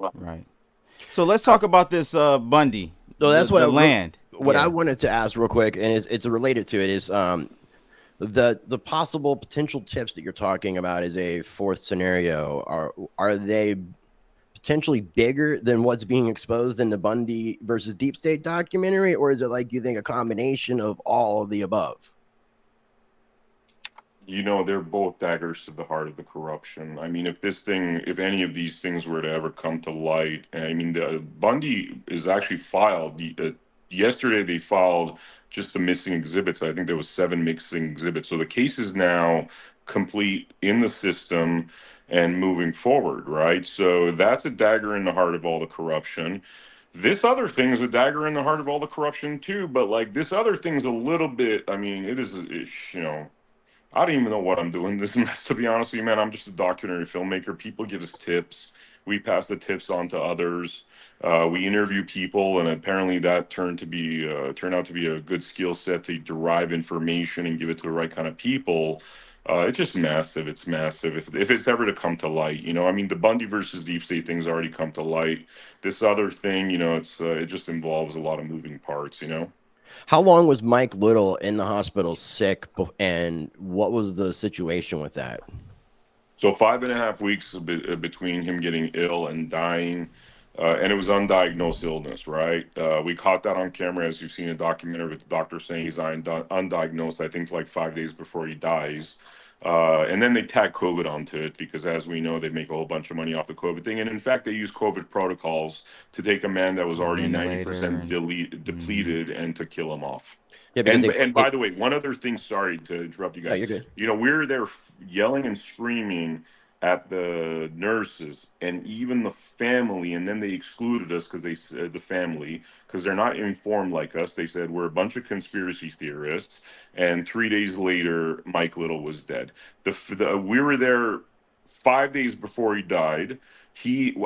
So let's talk about this Bundy. So that's the land. What I wanted to ask real quick, and it's related to it, is the possible potential tips that you're talking about as a fourth scenario. Are they potentially bigger than what's being exposed in the Bundy versus Deep State documentary, or is it like you think a combination of all of the above? You know, they're both daggers to the heart of the corruption. I mean, if any of these things were to ever come to light, I mean, the Bundy is actually filed. Yesterday, they filed just the missing exhibits. I think there was 7 missing exhibits. So the case is now complete in the system and moving forward, right? So that's a dagger in the heart of all the corruption. This other thing is a dagger in the heart of all the corruption too, but like this other thing's a little bit, I mean, I don't even know what I'm doing this mess, to be honest with you, man. I'm just a documentary filmmaker. People give us tips. We pass the tips on to others. We interview people, and apparently that turned out to be a good skill set to derive information and give it to the right kind of people. It's just massive. It's massive. If it's ever to come to light, I mean, the Bundy versus Deep State thing's already come to light. This other thing, it just involves a lot of moving parts, How long was Mike Little in the hospital sick, and what was the situation with that? So 5.5 weeks between him getting ill and dying, and it was undiagnosed illness, right? We caught that on camera, as you've seen in a documentary with the doctor saying he's undiagnosed, I think like 5 days before he dies. And then they tag COVID onto it because, as we know, they make a whole bunch of money off the COVID thing. And in fact, they use COVID protocols to take a man that was already 90% depleted and to kill him off. Yeah, and by the way, one other thing, sorry to interrupt you guys. No, you're good. We were there yelling and screaming at the nurses and even the family, and then they excluded us because they said the family, because they're not informed like us. They said we're a bunch of conspiracy theorists, and 3 days later, Mike Little was dead. We were there 5 days before he died.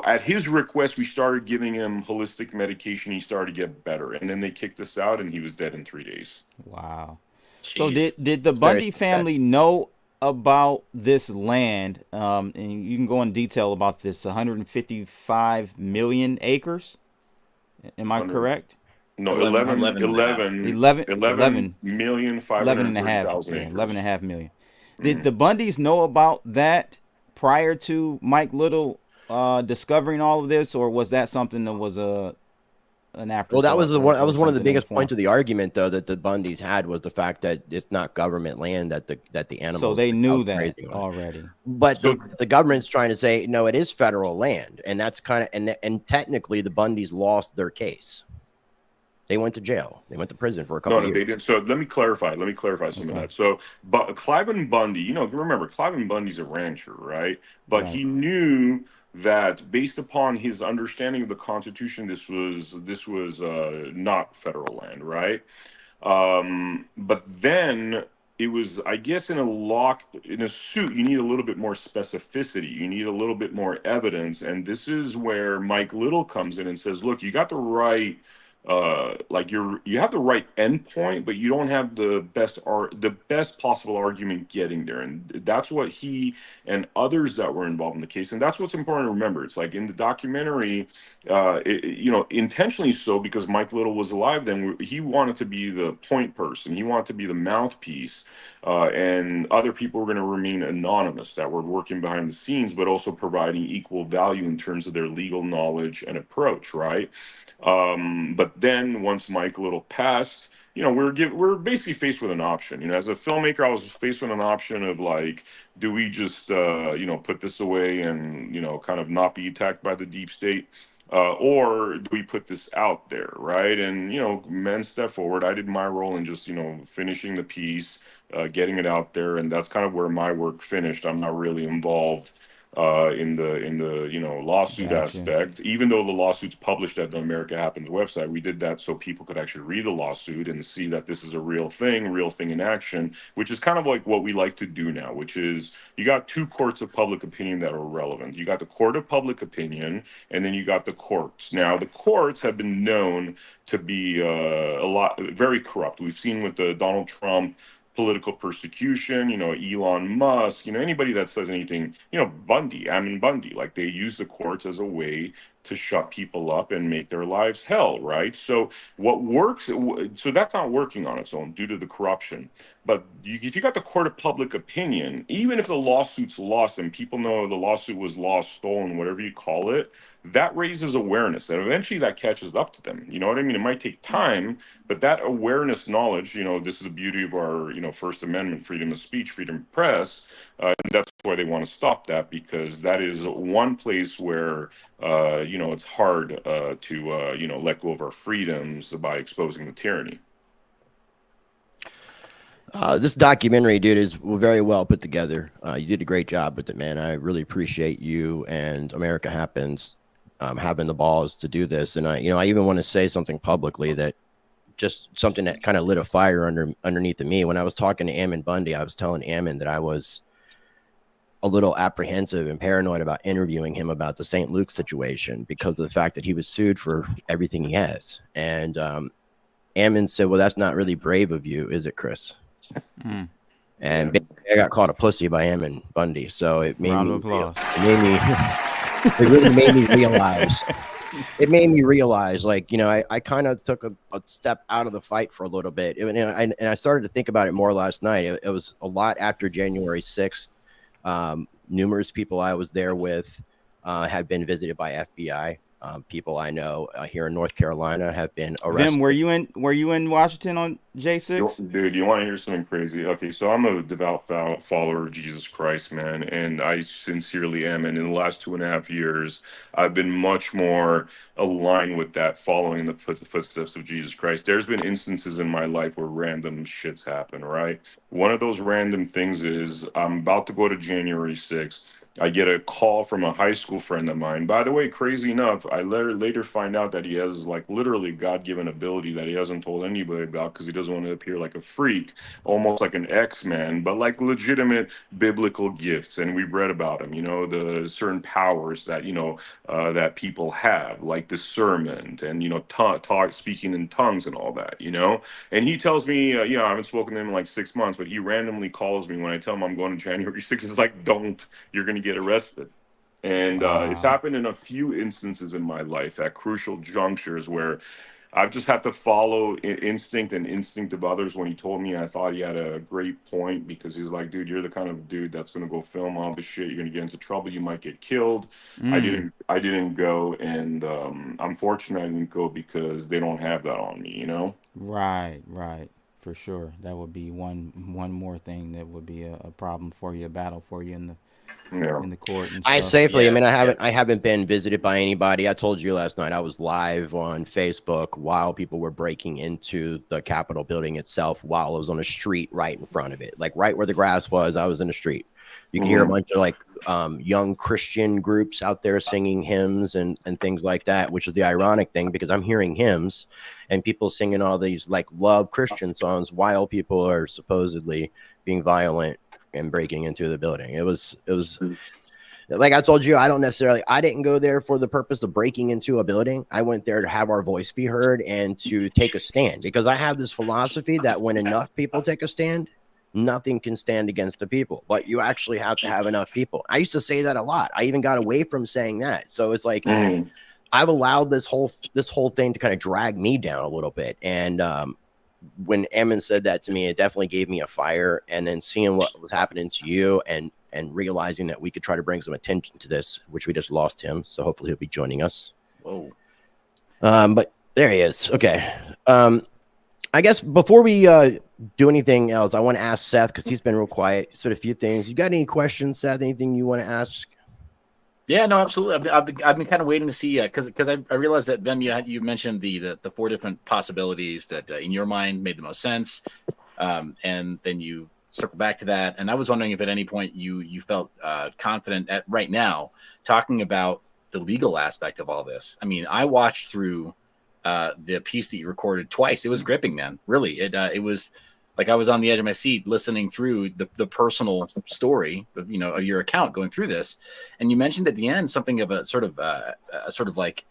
At his request, we started giving him holistic medication. He started to get better, and then they kicked us out, and he was dead in 3 days. Wow. Jeez. So did the Bundy family know about this land? And you can go in detail about this 155 million acres. Am I correct? No, 11 million 530,000 acres. 11.5 million. Did the Bundys know about that prior to Mike Little discovering all of this, or was that something that was an afterthought? Well, that was one of the biggest points of the argument, though, that the Bundys had, was the fact that it's not government land, that the animals. So they knew that already. But the government's trying to say no, it is federal land, and that's kind of and technically the Bundys lost their case. They went to jail. They went to prison for a couple of years. They didn't. So let me clarify some of that. So, but Cliven Bundy, remember, Cliven Bundy's a rancher, right? But he knew that based upon his understanding of the Constitution, this was not federal land, right? But then it was, I guess, in a suit, you need a little bit more specificity. You need a little bit more evidence, and this is where Mike Little comes in and says, "Look, you got the right." You have the right endpoint, but you don't have the best possible argument getting there, and that's what he and others that were involved in the case. And that's what's important to remember. It's like in the documentary, intentionally so, because Mike Little was alive then. He wanted to be the point person. He wanted to be the mouthpiece, and other people were going to remain anonymous that were working behind the scenes, but also providing equal value in terms of their legal knowledge and approach, right? But then once Mike Little passed, you know, we're basically faced with an option. You know, as a filmmaker, I was faced with an option of like, do we just you know, put this away and, you know, kind of not be attacked by the deep state, or do we put this out there, right? And, you know, men step forward. I did my role in just, you know, finishing the piece, getting it out there, and that's kind of where my work finished. I'm not really involved in the you know, lawsuit aspect, even though the lawsuit's published at the America Happens website. We did that so people could actually read the lawsuit and see that this is a real thing in action, which is kind of like what we like to do now, which is you got two courts of public opinion that are relevant. You got the court of public opinion, and then you got the courts. Now the courts have been known to be very corrupt. We've seen with the Donald Trump political persecution, you know, Elon Musk, you know, anybody that says anything, you know, Bundy, like they use the courts as a way to shut people up and make their lives hell, right? So what works, so that's not working on its own due to the corruption. But if you got the court of public opinion, even if the lawsuit's lost and people know the lawsuit was lost, stolen, whatever you call it, that raises awareness, and eventually that catches up to them. You know what I mean? It might take time, but that awareness, knowledge, you know, this is the beauty of our, you know, First Amendment, freedom of speech, freedom of press, and that's why they want to stop that, because that is one place where, you know, it's hard to, you know, let go of our freedoms by exposing the tyranny. This documentary, dude, is very well put together. You did a great job with it, man. I really appreciate you and America Happens having the balls to do this. And I even want to say something publicly, that just something that kind of lit a fire underneath of me. When I was talking to Ammon Bundy, I was telling Ammon that I was a little apprehensive and paranoid about interviewing him about the St. Luke situation because of the fact that he was sued for everything he has. And Ammon said, "Well, that's not really brave of you, is it, Chris?" And I got called a pussy by Ammon Bundy. So it made it really made me realize. It made me realize, like, you know, I kind of took a step out of the fight for a little bit. And I started to think about it more last night. It was a lot after January 6th. Numerous people I was there with had been visited by FBI. People I know here in North Carolina have been arrested. Vim, were you in Washington on J6? Dude, you want to hear something crazy? Okay, so I'm a devout follower of Jesus Christ, man, and I sincerely am. And in the last 2.5 years, I've been much more aligned with that, following the footsteps of Jesus Christ. There's been instances in my life where random shits happen, right? One of those random things is I'm about to go to January 6th. I get a call from a high school friend of mine. By the way, crazy enough, I later find out that he has like literally God-given ability that he hasn't told anybody about because he doesn't want to appear like a freak, almost like an X-Man, but like legitimate biblical gifts. And we've read about him, you know, the certain powers that, you know, that people have, like discernment and, you know, speaking in tongues and all that, you know. And he tells me, you know, I haven't spoken to him in like 6 months, but he randomly calls me when I tell him I'm going to January 6th. He's like, "Don't, you're going to get arrested." And it's happened in a few instances in my life at crucial junctures where I've just had to follow instinct of others. When he told me, I thought he had a great point, because he's like, "Dude, you're the kind of dude that's going to go film all this shit. You're going to get into trouble. You might get killed." I didn't go, and I'm fortunate I didn't go because they don't have that on me, you know? Right. For sure. That would be one more thing that would be a problem for you, a battle for you in the court. And I stuff. safely. I mean, I haven't been visited by anybody. I told you last night I was live on Facebook while people were breaking into the Capitol building itself, while I was on a street right in front of it, like right where the grass was. I was in the street. You can hear a bunch of like young Christian groups out there singing hymns and things like that, which is the ironic thing, because I'm hearing hymns and people singing all these like love Christian songs while people are supposedly being violent and breaking into the building. It was like I told you, I didn't go there for the purpose of breaking into a building. I went there to have our voice be heard and to take a stand, because I have this philosophy that when enough people take a stand, nothing can stand against the people, but you actually have to have enough people. I used to say that a lot. I even got away from saying that. So it's like, I've allowed this whole thing to kind of drag me down a little bit. And, when Ammon said that to me, it definitely gave me a fire. And then seeing what was happening to you and realizing that we could try to bring some attention to this, which we just lost him. So hopefully he'll be joining us. Whoa. But there he is. Okay. I guess before we do anything else, I want to ask Seth, because he's been real quiet. He said a few things. You got any questions, Seth? Anything you want to ask? Yeah, no, absolutely. I've been kind of waiting to see, because I realized that Vem, you mentioned the 4 different possibilities that in your mind made the most sense, and then you circle back to that. And I was wondering if at any point you felt confident at right now talking about the legal aspect of all this. I mean, I watched through the piece that you recorded twice. It was gripping, man. Really, it was like I was on the edge of my seat listening through the personal story of your account going through this. And you mentioned at the end something of a sort of like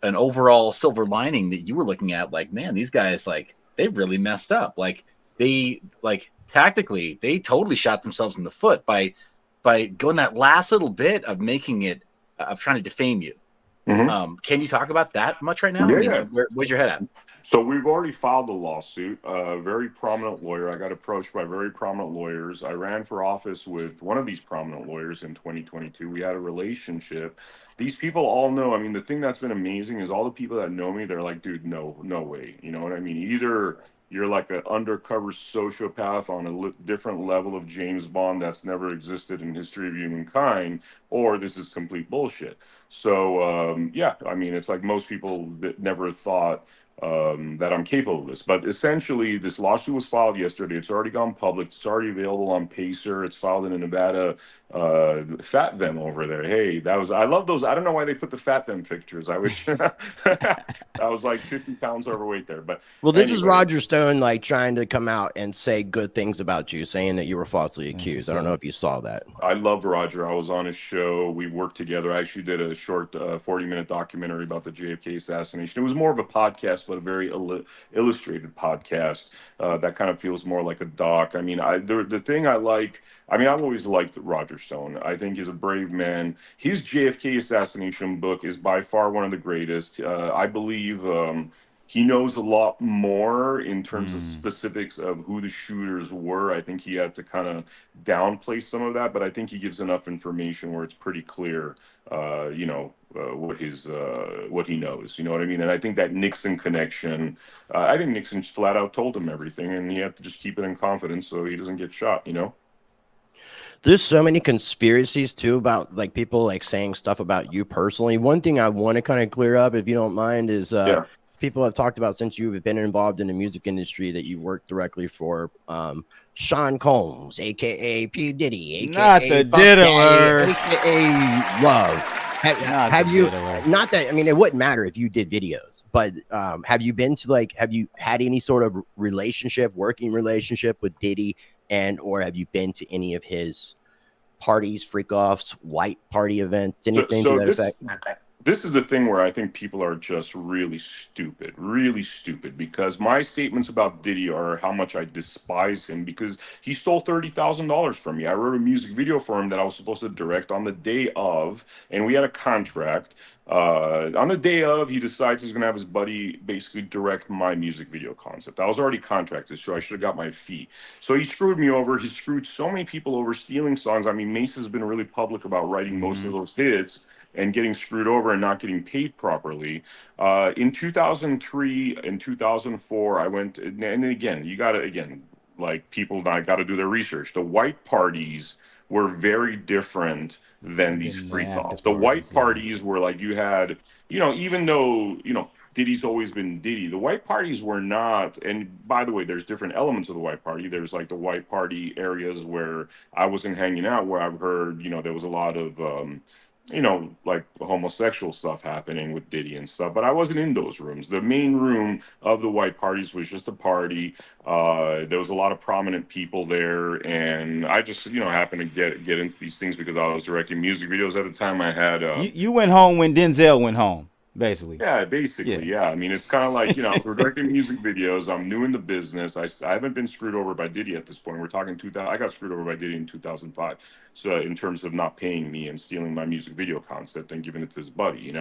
an overall silver lining that you were looking at. Like, man, these guys, like, they've really messed up. Like, they, like, tactically, they totally shot themselves in the foot by going that last little bit of making it of trying to defame you. Mm-hmm. Can you talk about that much right now? Yeah. I mean, where's your head at? So we've already filed a lawsuit. A very prominent lawyer. I got approached by very prominent lawyers. I ran for office with one of these prominent lawyers in 2022. We had a relationship. These people all know. I mean, the thing that's been amazing is all the people that know me, they're like, dude, no way. You know what I mean? Either you're like an undercover sociopath on a different level of James Bond that's never existed in history of humankind, or this is complete bullshit. So, yeah, I mean, it's like most people that never thought that I'm capable of this. But essentially, this lawsuit was filed yesterday. It's already gone public. It's already available on Pacer. It's filed in a Nevada Fat Vem over there. Hey, I love those. I don't know why they put the Fat Vem pictures. I wish I was like 50 pounds overweight there. But well, this is Roger Stone like trying to come out and say good things about you, saying that you were falsely accused. I don't know if you saw that. I love Roger. I was on his show. We worked together. I actually did a short 40-minute documentary about the JFK assassination. It was more of a podcast, but a very illustrated podcast that kind of feels more like a doc. I mean, the thing I like, I mean, I've always liked Roger Stone. I think he's a brave man. His JFK assassination book is by far one of the greatest. I believe he knows a lot more in terms of specifics of who the shooters were. I think he had to kind of downplay some of that, but I think he gives enough information where it's pretty clear, what he knows. You know what I mean? And I think that Nixon connection, I think Nixon flat out told him everything, and he had to just keep it in confidence so he doesn't get shot. You know. There's so many conspiracies too about like people like saying stuff about you personally. One thing I want to kind of clear up, if you don't mind, is people have talked about since you've been involved in the music industry that you work directly for Sean Combs, aka P. Diddy, aka not the diddler, aka Love. Have you? Not that I mean, it wouldn't matter if you did videos, but have you been to have you had any sort of working relationship with Diddy? And or have you been to any of his parties, freak offs, white party events, anything to that effect? This is the thing where I think people are just really stupid, because my statements about Diddy are how much I despise him because he stole $30,000 from me. I wrote a music video for him that I was supposed to direct on the day of, and we had a contract. On the day of, he decides he's going to have his buddy basically direct my music video concept. I was already contracted, so I should have got my fee. So he screwed me over. He screwed so many people over stealing songs. I mean, Mace has been really public about writing most of those hits and getting screwed over and not getting paid properly. In 2003 and 2004, I went, and again, people got to do their research. The white parties were very different than these freak-offs. The white parties were like, you had, even though, Diddy's always been Diddy, the white parties were not, and by the way, there's different elements of the white party. There's like the white party areas where I wasn't hanging out, where I've heard, there was a lot of, like homosexual stuff happening with Diddy and stuff, but I wasn't in those rooms. The main room of the white parties was just a party. There was a lot of prominent people there, and I just, happened to get into these things because I was directing music videos at the time. I had you went home when Denzel went home. Basically. Yeah. I mean, it's kind of like, we're directing music videos. I'm new in the business. I haven't been screwed over by Diddy at this point. We're talking 2000. I got screwed over by Diddy in 2005. So in terms of not paying me and stealing my music video concept and giving it to his buddy,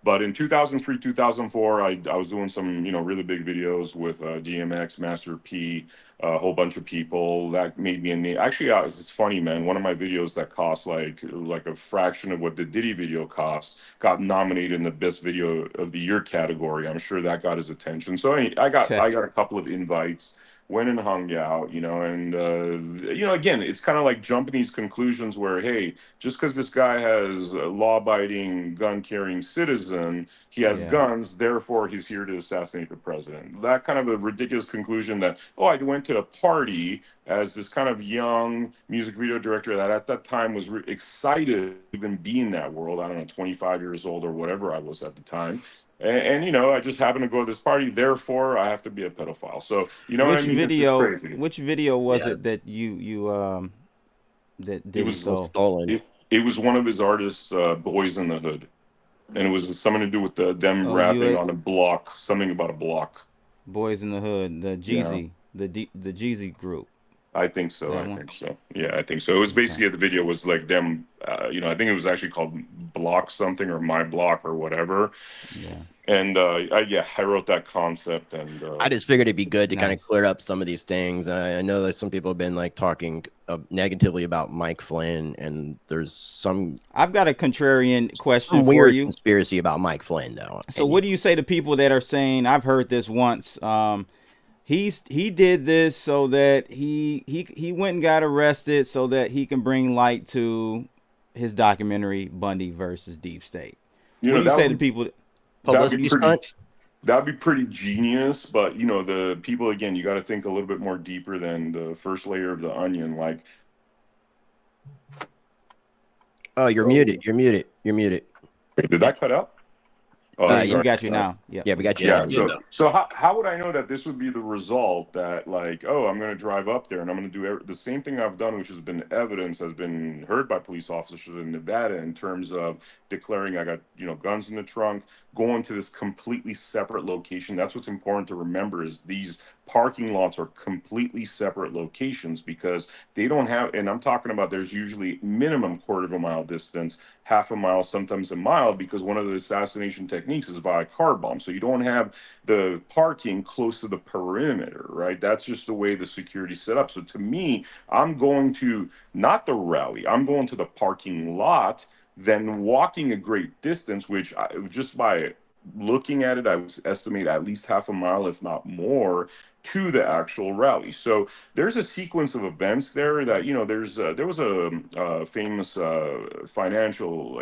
But in 2003, 2004, I was doing some, really big videos with DMX, Master P, a whole bunch of people. That made me a name. Actually, it's funny, man. One of my videos that cost like a fraction of what the Diddy video cost got nominated in the best video of the year category. I'm sure that got his attention. So I got a couple of invites. Went and hung out, and again, it's kind of like jumping these conclusions where, hey, just because this guy has a law-abiding, gun-carrying citizen, he has guns, therefore he's here to assassinate the president. That kind of a ridiculous conclusion that, I went to a party as this kind of young music video director that at that time was excited to even be in that world. I don't know, 25 years old or whatever I was at the time. And I just happened to go to this party, therefore I have to be a pedophile. So what I mean? Which video was it that you that did stolen? It was one of his artists, Boys in the Hood, and it was something to do with them rapping on a block, something about a block. Boys in the Hood, the Jeezy, the Jeezy group. I think so. Yeah, I think so. It was basically the video was like them. I think it was actually called Block something or My Block or whatever. Yeah. And I wrote that concept, and I just figured it'd be good to kind of clear up some of these things. I know that some people have been like talking negatively about Mike Flynn, and there's some. I've got a contrarian question for you. Conspiracy about Mike Flynn, though. So, what do you say to people that are saying? I've heard this once. He did this so that he went and got arrested so that he can bring light to his documentary Bundy versus Deep State. What do you say to people? That'd be pretty genius, but the people, again, you got to think a little bit more deeper than the first layer of the onion. Like, you're muted. Did that cut out? We got you now. Yeah, we got you now. So how would I know that this would be the result that, like, I'm going to drive up there and I'm going to do the same thing I've done, which has been evidence, has been heard by police officers in Nevada in terms of declaring I got, guns in the trunk, going to this completely separate location. That's what's important to remember is these parking lots are completely separate locations because they don't have, and I'm talking about there's usually minimum quarter of a mile distance, half a mile, sometimes a mile, because one of the assassination techniques is via car bomb. So you don't have the parking close to the perimeter, right? That's just the way the security's set up. So to me, I'm going to not the rally, I'm going to the parking lot, then walking a great distance, which just by looking at it, I would estimate at least half a mile, if not more, to the actual rally. So there's a sequence of events there that, there was a famous financial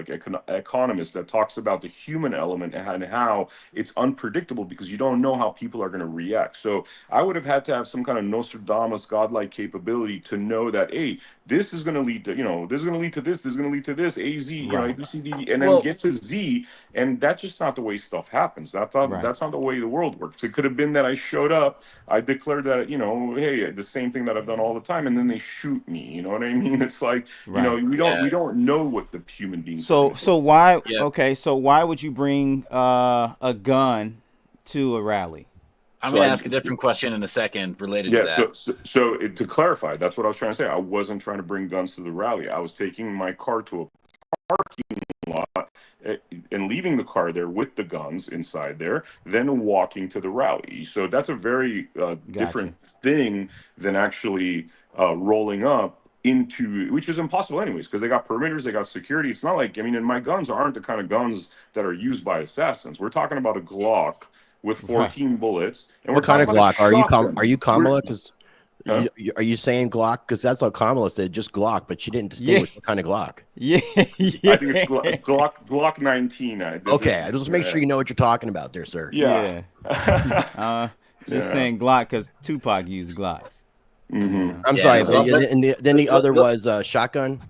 economist that talks about the human element and how it's unpredictable because you don't know how people are going to react. So I would have had to have some kind of Nostradamus godlike capability to know that, hey, this is going to lead to, this is going to lead to this, this is going to lead to this, A, Z, A, B, C, D, and then get to Z. And that's just not the way stuff happens. That's not the way the world works. It could have been that I showed up, I declared that, hey, the same thing that I've done all the time, and then they shoot me. You know what I mean? It's like, we don't know what the human beings. So why? Yeah. Okay, so why would you bring a gun to a rally? I'm going to ask a different question in a second related to that. So to clarify, that's what I was trying to say. I wasn't trying to bring guns to the rally. I was taking my car to a parking lot and leaving the car there with the guns inside there, then walking to the rally. So that's a very different thing than actually rolling up into, which is impossible anyways, because they got perimeters, they got security. It's not like, and my guns aren't the kind of guns that are used by assassins. We're talking about a Glock with 14 bullets. And what kind of Glock? Are you Kamala? Are you saying Glock? Because that's what Kamala said, just Glock, but she didn't distinguish what kind of Glock. Yeah. I think it's Glock 19. Okay, I just make sure you know what you're talking about there, sir. Yeah. Just saying Glock because Tupac used Glocks. Mm-hmm. I'm sorry, but then the other was shotgun.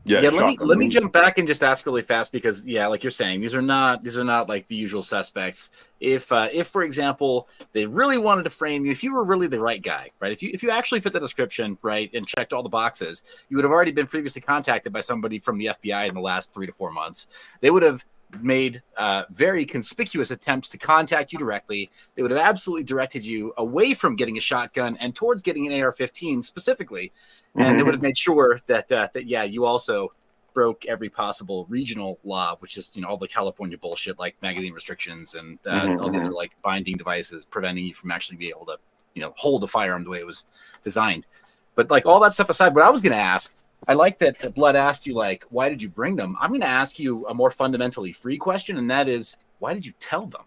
Yeah, let me jump back and just ask really fast because like you're saying, these are not like the usual suspects. If for example they really wanted to frame you, if you were really the right guy, right? If you actually fit the description, right, and checked all the boxes, you would have already been previously contacted by somebody from the FBI in the last 3 to 4 months. They would have made very conspicuous attempts to contact you directly. They would have absolutely directed you away from getting a shotgun and towards getting an AR-15 specifically. And they would have made sure that you also broke every possible regional law, which is all the California bullshit like magazine restrictions and all the other like binding devices preventing you from actually being able to hold the firearm the way it was designed. But like all that stuff aside, what I was going to ask, I like that Blood asked you, like, why did you bring them? I'm going to ask you a more fundamentally free question, and that is, why did you tell them?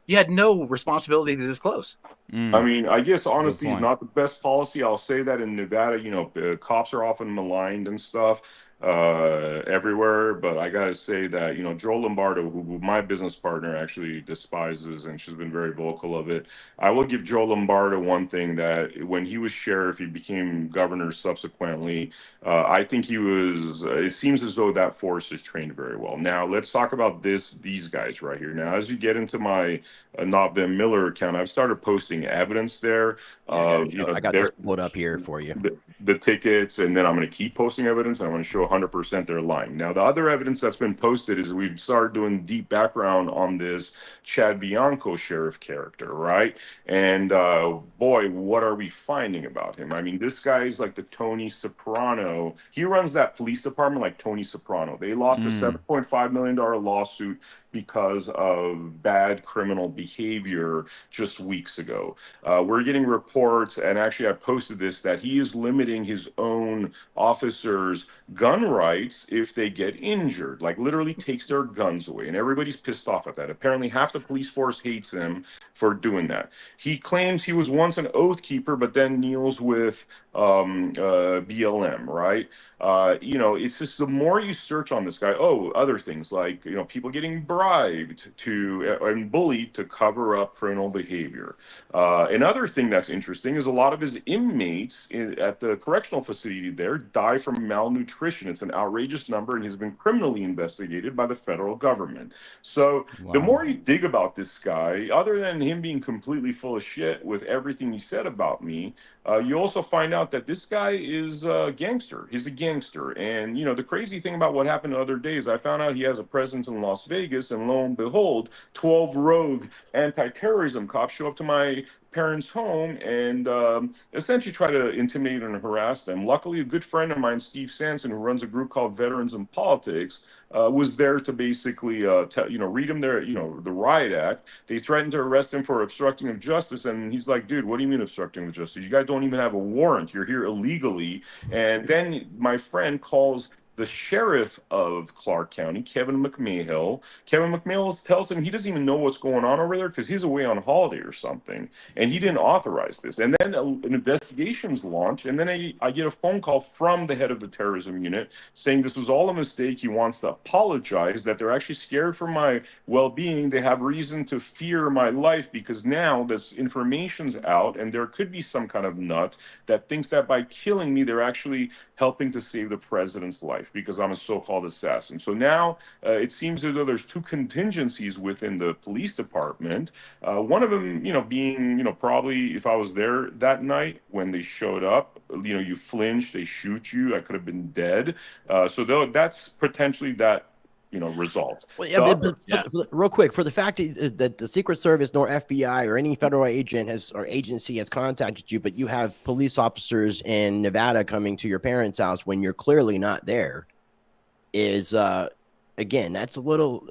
You had no responsibility to disclose. I mean, I guess honesty is not the best policy. I'll say that in Nevada, cops are often maligned and stuff everywhere. But I got to say that, Joe Lombardo, who my business partner actually despises, and she's been very vocal of it. I will give Joe Lombardo one thing, that when he was sheriff, he became governor subsequently. I think it seems as though that force is trained very well. Now, let's talk about these guys right here. Now, as you get into my not Vem Miller account, I've started posting evidence there. I got this pulled up here for you. The tickets, and then I'm going to keep posting evidence, and I'm going to show 100% they're lying. Now, the other evidence that's been posted is we've started doing deep background on this Chad Bianco sheriff character, right? And boy, what are we finding about him? I mean, this guy's like the Tony Soprano. He runs that police department like Tony Soprano. They lost a $7.5 million lawsuit because of bad criminal behavior just weeks ago. We're getting reports, and actually I posted this, that he is limiting his own officers' gun rights if they get injured, like literally takes their guns away, and everybody's pissed off at that. Apparently half the police force hates him for doing that. He claims he was once an oath keeper, but then kneels with BLM, right? It's just the more you search on this guy, other things like, people getting bribed and bullied to cover up criminal behavior. Another thing that's interesting is a lot of his inmates at the correctional facility there die from malnutrition. It's an outrageous number, and has been criminally investigated by the federal government. So the more you dig about this guy, other than him being completely full of shit with everything he said about me, you also find out that this guy is a gangster. He's a gangster. And, the crazy thing about what happened the other day is I found out he has a presence in Las Vegas, and lo and behold, 12 rogue anti-terrorism cops show up to my parents' home and essentially try to intimidate and harass them. Luckily, a good friend of mine, Steve Sanson, who runs a group called Veterans in Politics, was there to basically read him the riot act. They threatened to arrest him for obstructing of justice, and he's like, dude, what do you mean obstructing of justice? You guys don't even have a warrant. You're here illegally. And then my friend calls the sheriff of Clark County, Kevin McMahill. Kevin McMahill tells him he doesn't even know what's going on over there because he's away on holiday or something, and he didn't authorize this. And then an investigation's launched, and then I get a phone call from the head of the terrorism unit saying this was all a mistake. He wants to apologize, that they're actually scared for my well-being. They have reason to fear my life because now this information's out, and there could be some kind of nut that thinks that by killing me, they're actually helping to save the president's life because I'm a so-called assassin. So now it seems as though there's two contingencies within the police department. One of them, being, probably if I was there that night when they showed up, you flinch, they shoot you, I could have been dead. So that's potentially that, result. Well, real quick, for the fact that the Secret Service nor FBI or any federal agent or agency has contacted you, but you have police officers in Nevada coming to your parents' house when you're clearly not there, is again, that's a little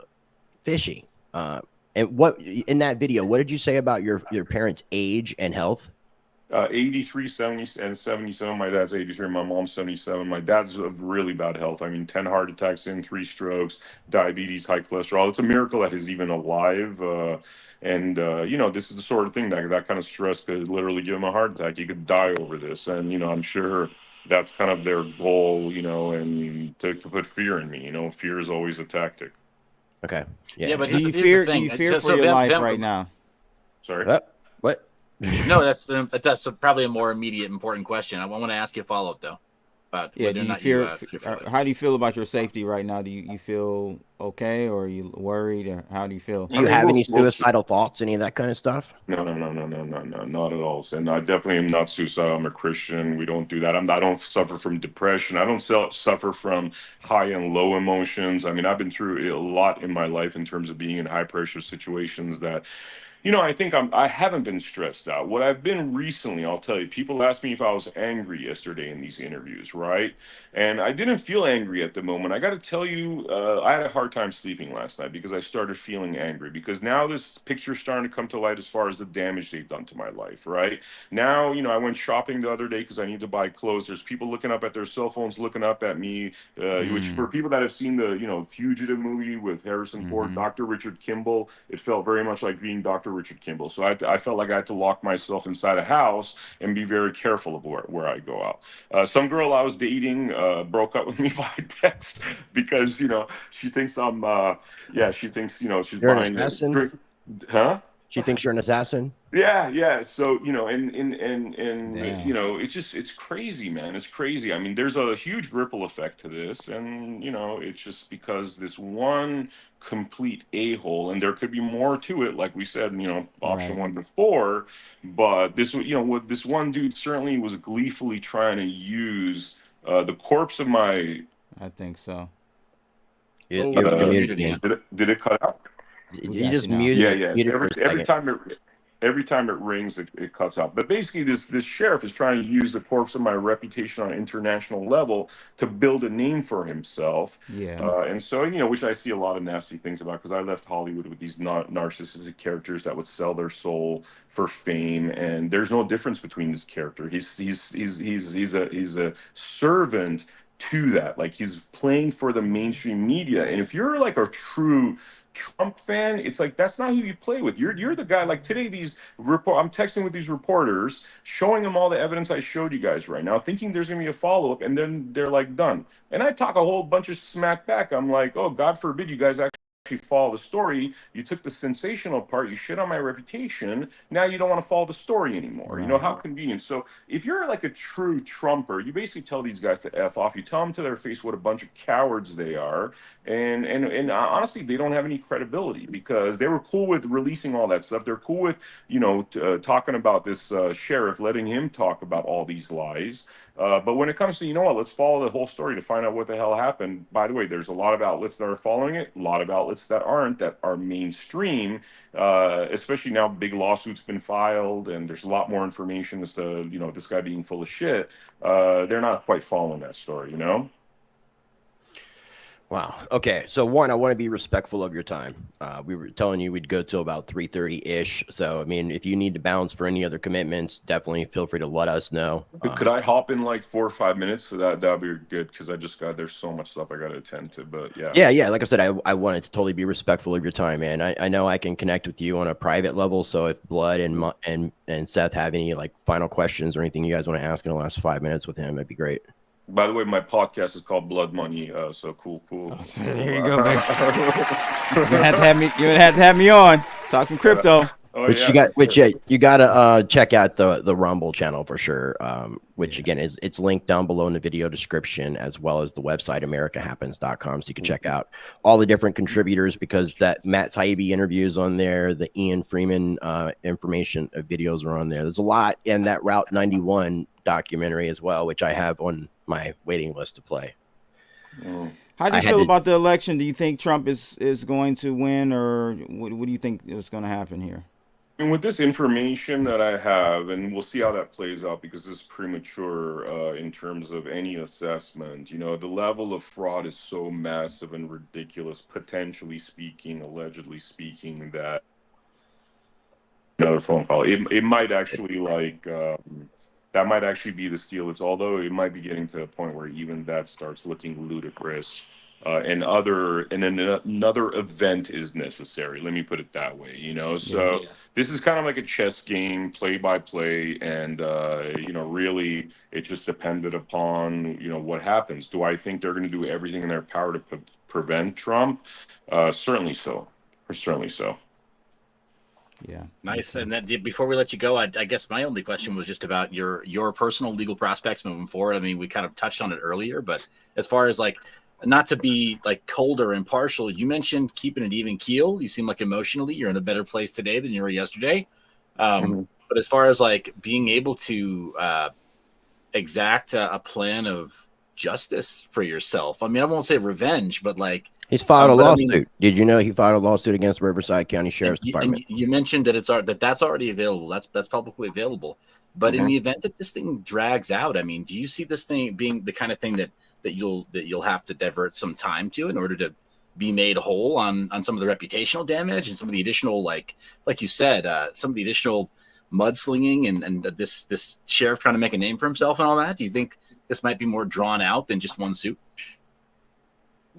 fishy. And what in that video, what did you say about your parents' age and health? 83, 70, and 77. My dad's 83. My mom's 77. My dad's of really bad health. I mean, 10 heart attacks 3 strokes, diabetes, high cholesterol. It's a miracle that he's even alive. This is the sort of thing that kind of stress could literally give him a heart attack. He could die over this. And, I'm sure that's kind of their goal, and to put fear in me. Fear is always a tactic. Okay. Yeah, but do you fear for your life right now? Sorry? What? No, that's probably a more immediate, important question. I want to ask you a follow-up though. About whether or not how do you feel about your safety right now? Do you feel okay, or are you worried, or how do you feel? Do you have any suicidal thoughts, any of that kind of stuff? No, not at all. And I definitely am not suicidal. I'm a Christian. We don't do that. I don't suffer from depression. I don't suffer from high and low emotions. I mean, I've been through a lot in my life in terms of being in high pressure situations that, I think I haven't been stressed out. What I've been recently, I'll tell you, people asked me if I was angry yesterday in these interviews, right? And I didn't feel angry at the moment. I got to tell you, I had a hard hard time sleeping last night because I started feeling angry, because now this picture's starting to come to light as far as the damage they've done to my life, right? Now, I went shopping the other day because I need to buy clothes. There's people looking up at their cell phones, looking up at me, which for people that have seen the, Fugitive movie with Harrison Ford, Dr. Richard Kimball, it felt very much like being Dr. Richard Kimball. So I felt like I had to lock myself inside a house and be very careful of where I go out. Some girl I was dating broke up with me by text because she thinks she thinks she's You're buying an assassin? drink. Huh? She thinks you're an assassin? Yeah. So, and Damn. it's crazy, man. It's crazy. I mean, there's a huge ripple effect to this, and it's just because this one complete a-hole, and there could be more to it, like we said, option Right. 1 to 4, but this, what this one dude certainly was gleefully trying to use the corpse of my. I think so. You're muted muted. Did it cut out? You just now. muted. Yeah. muted for a second. Every time it rings, it cuts out. But basically, this sheriff is trying to use the corpse of my reputation on an international level to build a name for himself. Yeah. And so, which I see a lot of nasty things about, because I left Hollywood with these narcissistic characters that would sell their soul for fame, and there's no difference between this character. He's a servant to that. Like, he's playing for the mainstream media, and if you're like a true Trump fan, it's like that's not who you play with. You're the guy. Like today, I'm texting with these reporters, showing them all the evidence I showed you guys right now, thinking there's gonna be a follow-up, and then they're like done. And I talk a whole bunch of smack back. I'm like, oh, God forbid you guys actually follow the story. You took the sensational part, you shit on my reputation, now you don't want to follow the story anymore. Right. How convenient. So if you're like a true Trumper, you basically tell these guys to F off. You tell them to their face what a bunch of cowards they are, and honestly, they don't have any credibility, because they were cool with releasing all that stuff. They're cool with talking about this sheriff, letting him talk about all these lies. But when it comes to, let's follow the whole story to find out what the hell happened. By the way, there's a lot of outlets that are following it, a lot of outlets that aren't, that are mainstream, especially now big lawsuits been filed, and there's a lot more information as to, this guy being full of shit. They're not quite following that story, Wow. Okay. So one, I want to be respectful of your time. We were telling you we'd go till about 3:30-ish. So, I mean, if you need to bounce for any other commitments, definitely feel free to let us know. Could I hop in like 4 or 5 minutes? So that'd be good, because there's so much stuff I got to attend to. But yeah. Yeah. Like I said, I wanted to totally be respectful of your time, man. I know I can connect with you on a private level. So if Blood and Seth have any like final questions or anything you guys want to ask in the last 5 minutes with him, that'd be great. By the way, my podcast is called Blood Money. So cool. Oh, so there you go, baby. You're gonna have to have me on. Talk some crypto. You gotta check out the Rumble channel for sure. Again it's linked down below in the video description, as well as the website americahappens.com, so you can check out all the different contributors, because that Matt Taibbi interview is on there, the Ian Freeman information videos are on there. There's a lot in that Route 91 documentary as well, which I have on my waiting list to play. How do you feel about the election? Do you think Trump is going to win, or what do you think is going to happen here? And with this information that I have, and we'll see how that plays out, because it's premature in terms of any assessment. The level of fraud is so massive and ridiculous, potentially speaking, allegedly speaking, that another phone call. It might actually that might actually be the steal. Although it might be getting to a point where even that starts looking ludicrous. And another event is necessary. Let me put it that way, So this is kind of like a chess game, play by play, and really, it just depended upon what happens. Do I think they're going to do everything in their power to prevent Trump? Certainly so. Certainly so. Yeah. Nice. And then before we let you go, I guess my only question was just about your personal legal prospects moving forward. I mean, we kind of touched on it earlier, but as far as like, not to be like cold or impartial, you mentioned keeping an even keel. You seem like emotionally you're in a better place today than you were yesterday. But as far as like being able to exact a plan of justice for yourself, I mean, I won't say revenge, but like he's filed a lawsuit. I mean, did you know he filed a lawsuit against Riverside County Sheriff's Department? And you mentioned that that's already available. That's publicly available. But in the event that this thing drags out, I mean, do you see this thing being the kind of thing that you'll have to divert some time to in order to be made whole on some of the reputational damage and some of the additional, like you said, some of the additional mudslinging and this sheriff trying to make a name for himself and all that? Do you think this might be more drawn out than just one suit?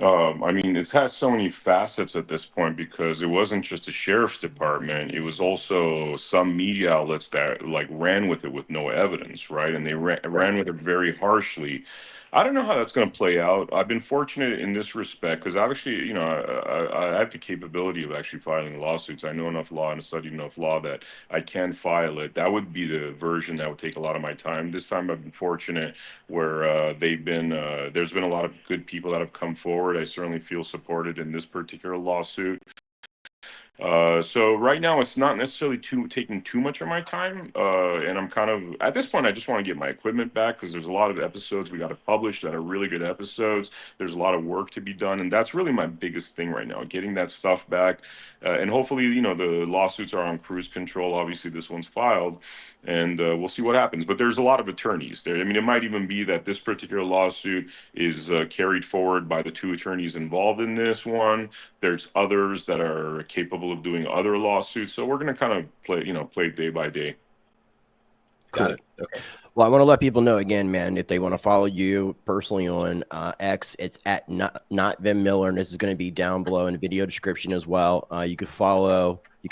I mean, it has so many facets at this point because it wasn't just the sheriff's department. It was also some media outlets that like ran with it with no evidence, right? And they ran with it very harshly. I don't know how that's going to play out. I've been fortunate in this respect because I've actually, you know, I have the capability of actually filing lawsuits. I know enough law and studied enough law that I can file it. That would be the version that would take a lot of my time. This time I've been fortunate where there's been a lot of good people that have come forward. I certainly feel supported in this particular lawsuit. So right now it's not necessarily taking too much of my time. And I'm kind of, at this point, I just want to get my equipment back because there's a lot of episodes we got to publish that are really good episodes. There's a lot of work to be done. And that's really my biggest thing right now, getting that stuff back. And hopefully, you know, the lawsuits are on cruise control. Obviously, this one's filed and we'll see what happens. But there's a lot of attorneys there. I mean, it might even be that this particular lawsuit is carried forward by the 2 attorneys involved in this one. There's others that are capable of doing other lawsuits. So we're going to kind of play day by day. Got it. Okay. Well, I want to let people know again, man, if they want to follow you personally on X, it's at not Vem Miller, and this is going to be down below in the video description as well. You can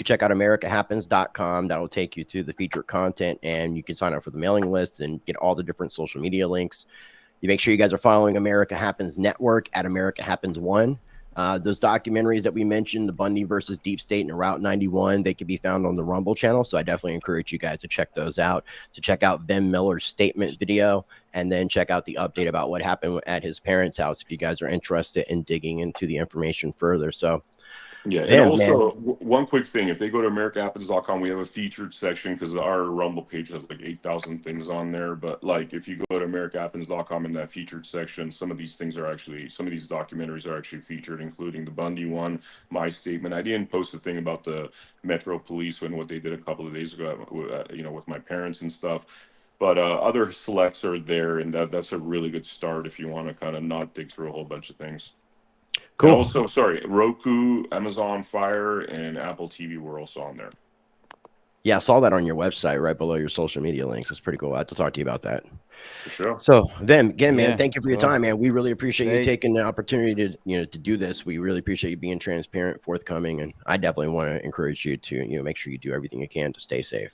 check out AmericaHappens.com. That will take you to the featured content, and you can sign up for the mailing list and get all the different social media links. You make sure you guys are following America Happens Network at America Happens 1. Those documentaries that we mentioned, the Bundy versus Deep State and Route 91, they can be found on the Rumble channel. So I definitely encourage you guys to check those out, to check out Vem Miller's statement video, and then check out the update about what happened at his parents' house if you guys are interested in digging into the information further. So yeah, and also one quick thing, if they go to AmericaHappens.com, we have a featured section because our Rumble page has like 8,000 things on there. But like if you go to AmericaHappens.com in that featured section, some of these documentaries are actually featured, including the Bundy one, my statement. I didn't post a thing about the Metro Police and what they did a couple of days ago, with my parents and stuff. But other selects are there, and that's a really good start if you want to kind of not dig through a whole bunch of things. Cool. And also, Roku, Amazon Fire, and Apple TV were also on there. Yeah, I saw that on your website right below your social media links. It's pretty cool. I have to talk to you about that. For sure. So, Vem, again, man, thank you for your time, man. We really appreciate you taking the opportunity to do this. We really appreciate you being transparent, forthcoming, and I definitely want to encourage you to make sure you do everything you can to stay safe.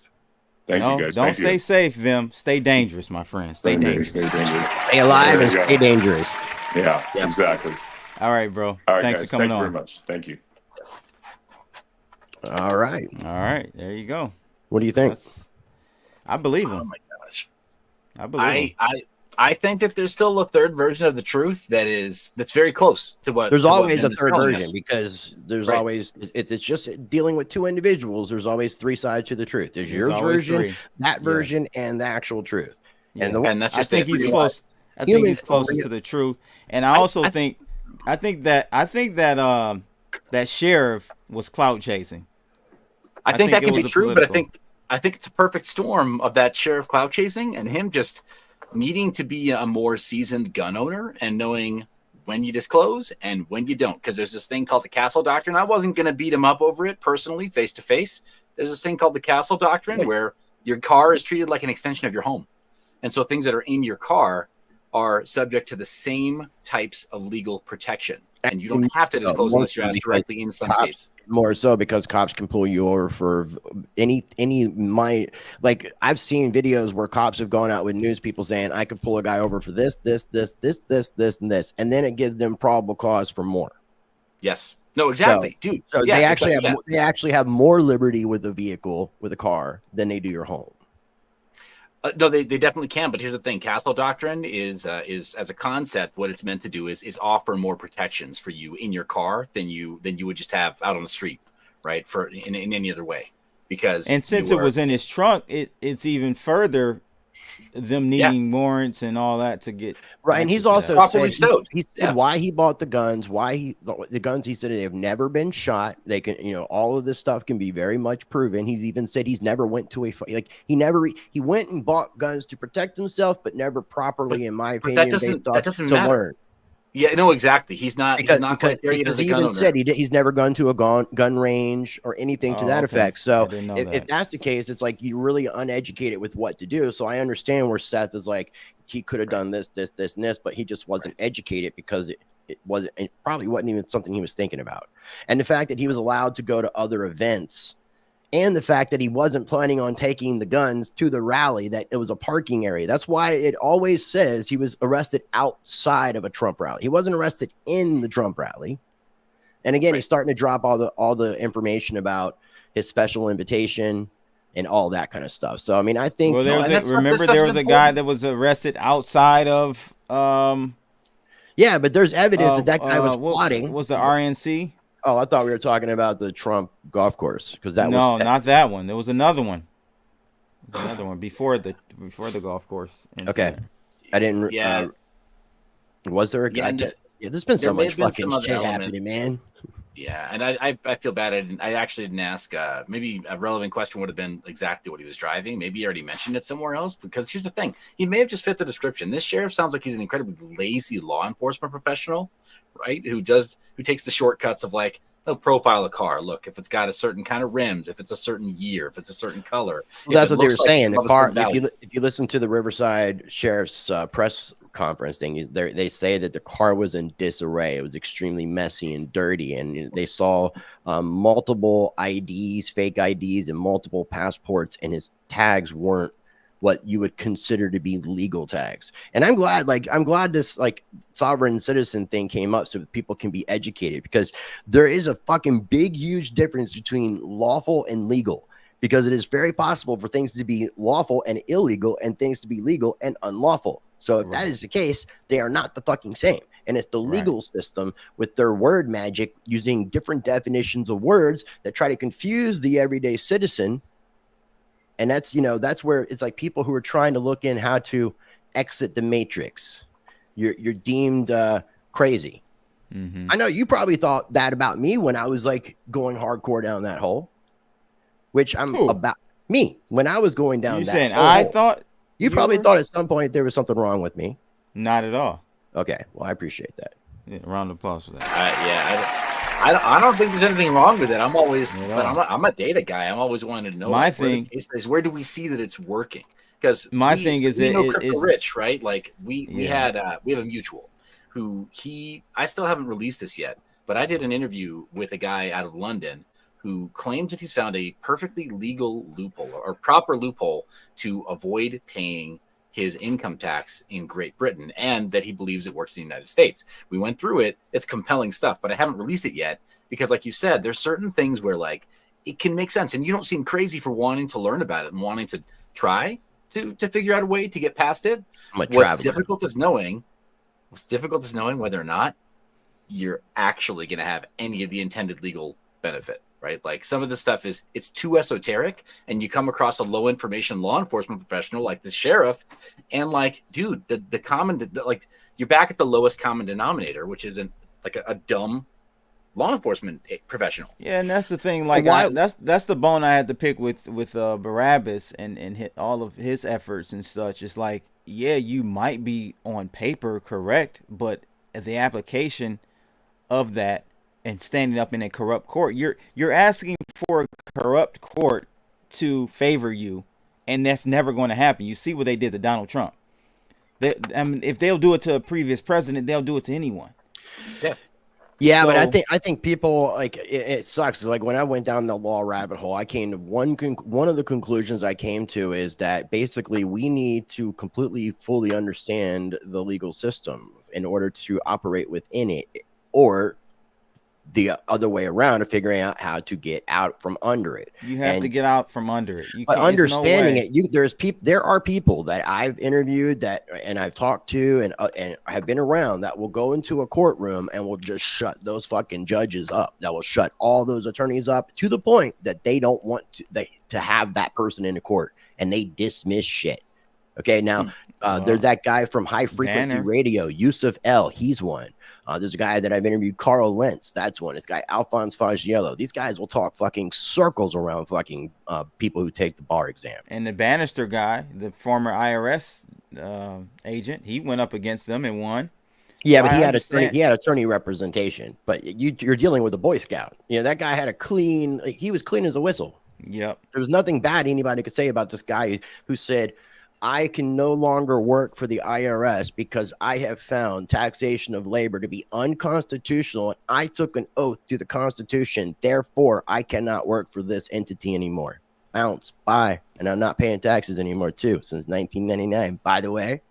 Thank you, guys. Don't stay safe, Vem. Stay dangerous, my friend. Stay dangerous. Stay alive and stay dangerous. Yeah, exactly. All right, bro. All right, thanks guys. for coming Thank you on. very much. Thank you. All right. There you go. What do you think? I believe him. Oh my gosh. I believe him. I think that there's still a third version of the truth that's very close to what. There's always a third version because there's always it's just dealing with 2 individuals. There's always 3 sides to the truth. There's your version, that version, and the actual truth. Yeah. And that's just I think he's close. I think he's closest to the truth. And I also think that sheriff was clout chasing. I think that can be true, but I think it's a perfect storm of that sheriff clout chasing and him just needing to be a more seasoned gun owner and knowing when you disclose and when you don't. Because there's this thing called the Castle Doctrine. I wasn't going to beat him up over it personally, face to face. There's this thing called the Castle Doctrine where your car is treated like an extension of your home. And so things that are in your car are subject to the same types of legal protection. And you don't have to disclose unless you're asked directly in some states. More so because cops can pull you over for like I've seen videos where cops have gone out with news people saying I could pull a guy over for this, and this, and then it gives them probable cause for more. Yes. No, exactly, dude. So they actually have more liberty with a vehicle, with a car, than they do your home. No, they definitely can. But here's the thing: Castle Doctrine is as a concept, what it's meant to do is offer more protections for you in your car than you would just have out on the street, right? For in any other way, because since it was in his trunk, it's even further them needing warrants and all that to get right. And he's also said, he said why he bought the guns, the guns. He said they have never been shot. They can, all of this stuff can be very much proven. He's even said he's never went to he went and bought guns to protect himself, but never properly, in my opinion, that doesn't matter. learn. Yeah, no, exactly. He's not quite there yet as a he gun even owner. said he's never gone to a gun range or anything to that effect. So if that's the case, it's like you're really uneducated with what to do. So I understand where Seth is like, he could have done this, and this, but he just wasn't educated because it probably wasn't even something he was thinking about. And the fact that he was allowed to go to other events, and the fact that he wasn't planning on taking the guns to the rally, that it was a parking area. That's why it always says he was arrested outside of a Trump rally. He wasn't arrested in the Trump rally. And again, he's starting to drop all the information about his special invitation and all that kind of stuff. So, I mean, I think... Well, remember there was a guy that was arrested outside of... yeah, but there's evidence that guy was plotting. Was the RNC? Oh, I thought we were talking about the Trump golf course, because that was not that one. There was another one. Before the golf course incident. Okay, I didn't. Yeah. Was there a guy? Yeah, there's been so much fucking shit happening, man. Yeah, and I feel bad. I actually didn't ask. Maybe a relevant question would have been exactly what he was driving. Maybe he already mentioned it somewhere else. Because here's the thing: he may have just fit the description. This sheriff sounds like he's an incredibly lazy law enforcement professional, right? Who takes the shortcuts of like, they'll profile a car. Look, if it's got a certain kind of rims, if it's a certain year, if it's a certain color. Well, that's what they were saying. The car. If you listen to the Riverside Sheriff's press conference thing, they say that the car was in disarray. It was extremely messy and dirty, and they saw multiple IDs, fake IDs, and multiple passports, and his tags weren't what you would consider to be legal tags. And I'm glad this like sovereign citizen thing came up so that people can be educated, because there is a fucking big, huge difference between lawful and legal, because it is very possible for things to be lawful and illegal and things to be legal and unlawful. So if that is the case, they are not the fucking same. And it's the legal system with their word magic using different definitions of words that try to confuse the everyday citizen. And that's, that's where it's like people who are trying to look in how to exit the matrix. You're deemed crazy. Mm-hmm. I know you probably thought that about me when I was like going hardcore down that hole, which I'm about me when I was going down. You saying I thought you probably thought at some point there was something wrong with me. Not at all. Okay, well I appreciate that. Yeah, round of applause for that. I don't think there's anything wrong with it. I'm always, but I'm a data guy. I'm always wanting to know. My thing is, where do we see that it's working? Because thing is, Crypto Rich, right? Like we have a mutual who I still haven't released this yet, but I did an interview with a guy out of London who claims that he's found a perfectly legal loophole or proper loophole to avoid paying his income tax in Great Britain, and that he believes it works in the United States. We went through it. It's compelling stuff, but I haven't released it yet because, like you said, there's certain things where like it can make sense, and you don't seem crazy for wanting to learn about it and wanting to try to figure out a way to get past it. What's difficult is knowing whether or not you're actually going to have any of the intended legal benefit. Right, like some of this stuff it's too esoteric, and you come across a low information law enforcement professional like the sheriff, and like, dude, the common like you're back at the lowest common denominator, which isn't like a dumb law enforcement professional. Yeah, and that's the thing. Like that's the bone I had to pick with Barabbas and hit all of his efforts and such. It's like, yeah, you might be on paper correct, but the application of that and standing up in a corrupt court, you're asking for a corrupt court to favor you, and that's never going to happen. You see what they did to Donald Trump. If they'll do it to a previous president, they'll do it to anyone. Yeah, so, but I think people like it sucks. Like when I went down the law rabbit hole, I came to one of the conclusions I came to is that basically we need to completely fully understand the legal system in order to operate within it, or the other way around of figuring out how to get out from under it. You have to get out from under it. But understanding it, there are people that I've interviewed and I've talked to and have been around that will go into a courtroom and will just shut those fucking judges up. That will shut all those attorneys up to the point that they don't want to have that person in the court, and they dismiss shit. Okay, now there's that guy from High Frequency Radio, Yusuf L. He's one. There's a guy that I've interviewed, Carl Lentz. That's one. This guy, Alphonse Fagiello. These guys will talk fucking circles around fucking people who take the bar exam. And the Bannister guy, the former IRS agent, he went up against them and won. Yeah, So but I he had attorney representation. But you're dealing with a Boy Scout. You know, that guy had he was clean as a whistle. Yep. There was nothing bad anybody could say about this guy who said, I can no longer work for the IRS because I have found taxation of labor to be unconstitutional. And I took an oath to the Constitution. Therefore, I cannot work for this entity anymore. Bounce. Bye. And I'm not paying taxes anymore, too, since 1999, by the way.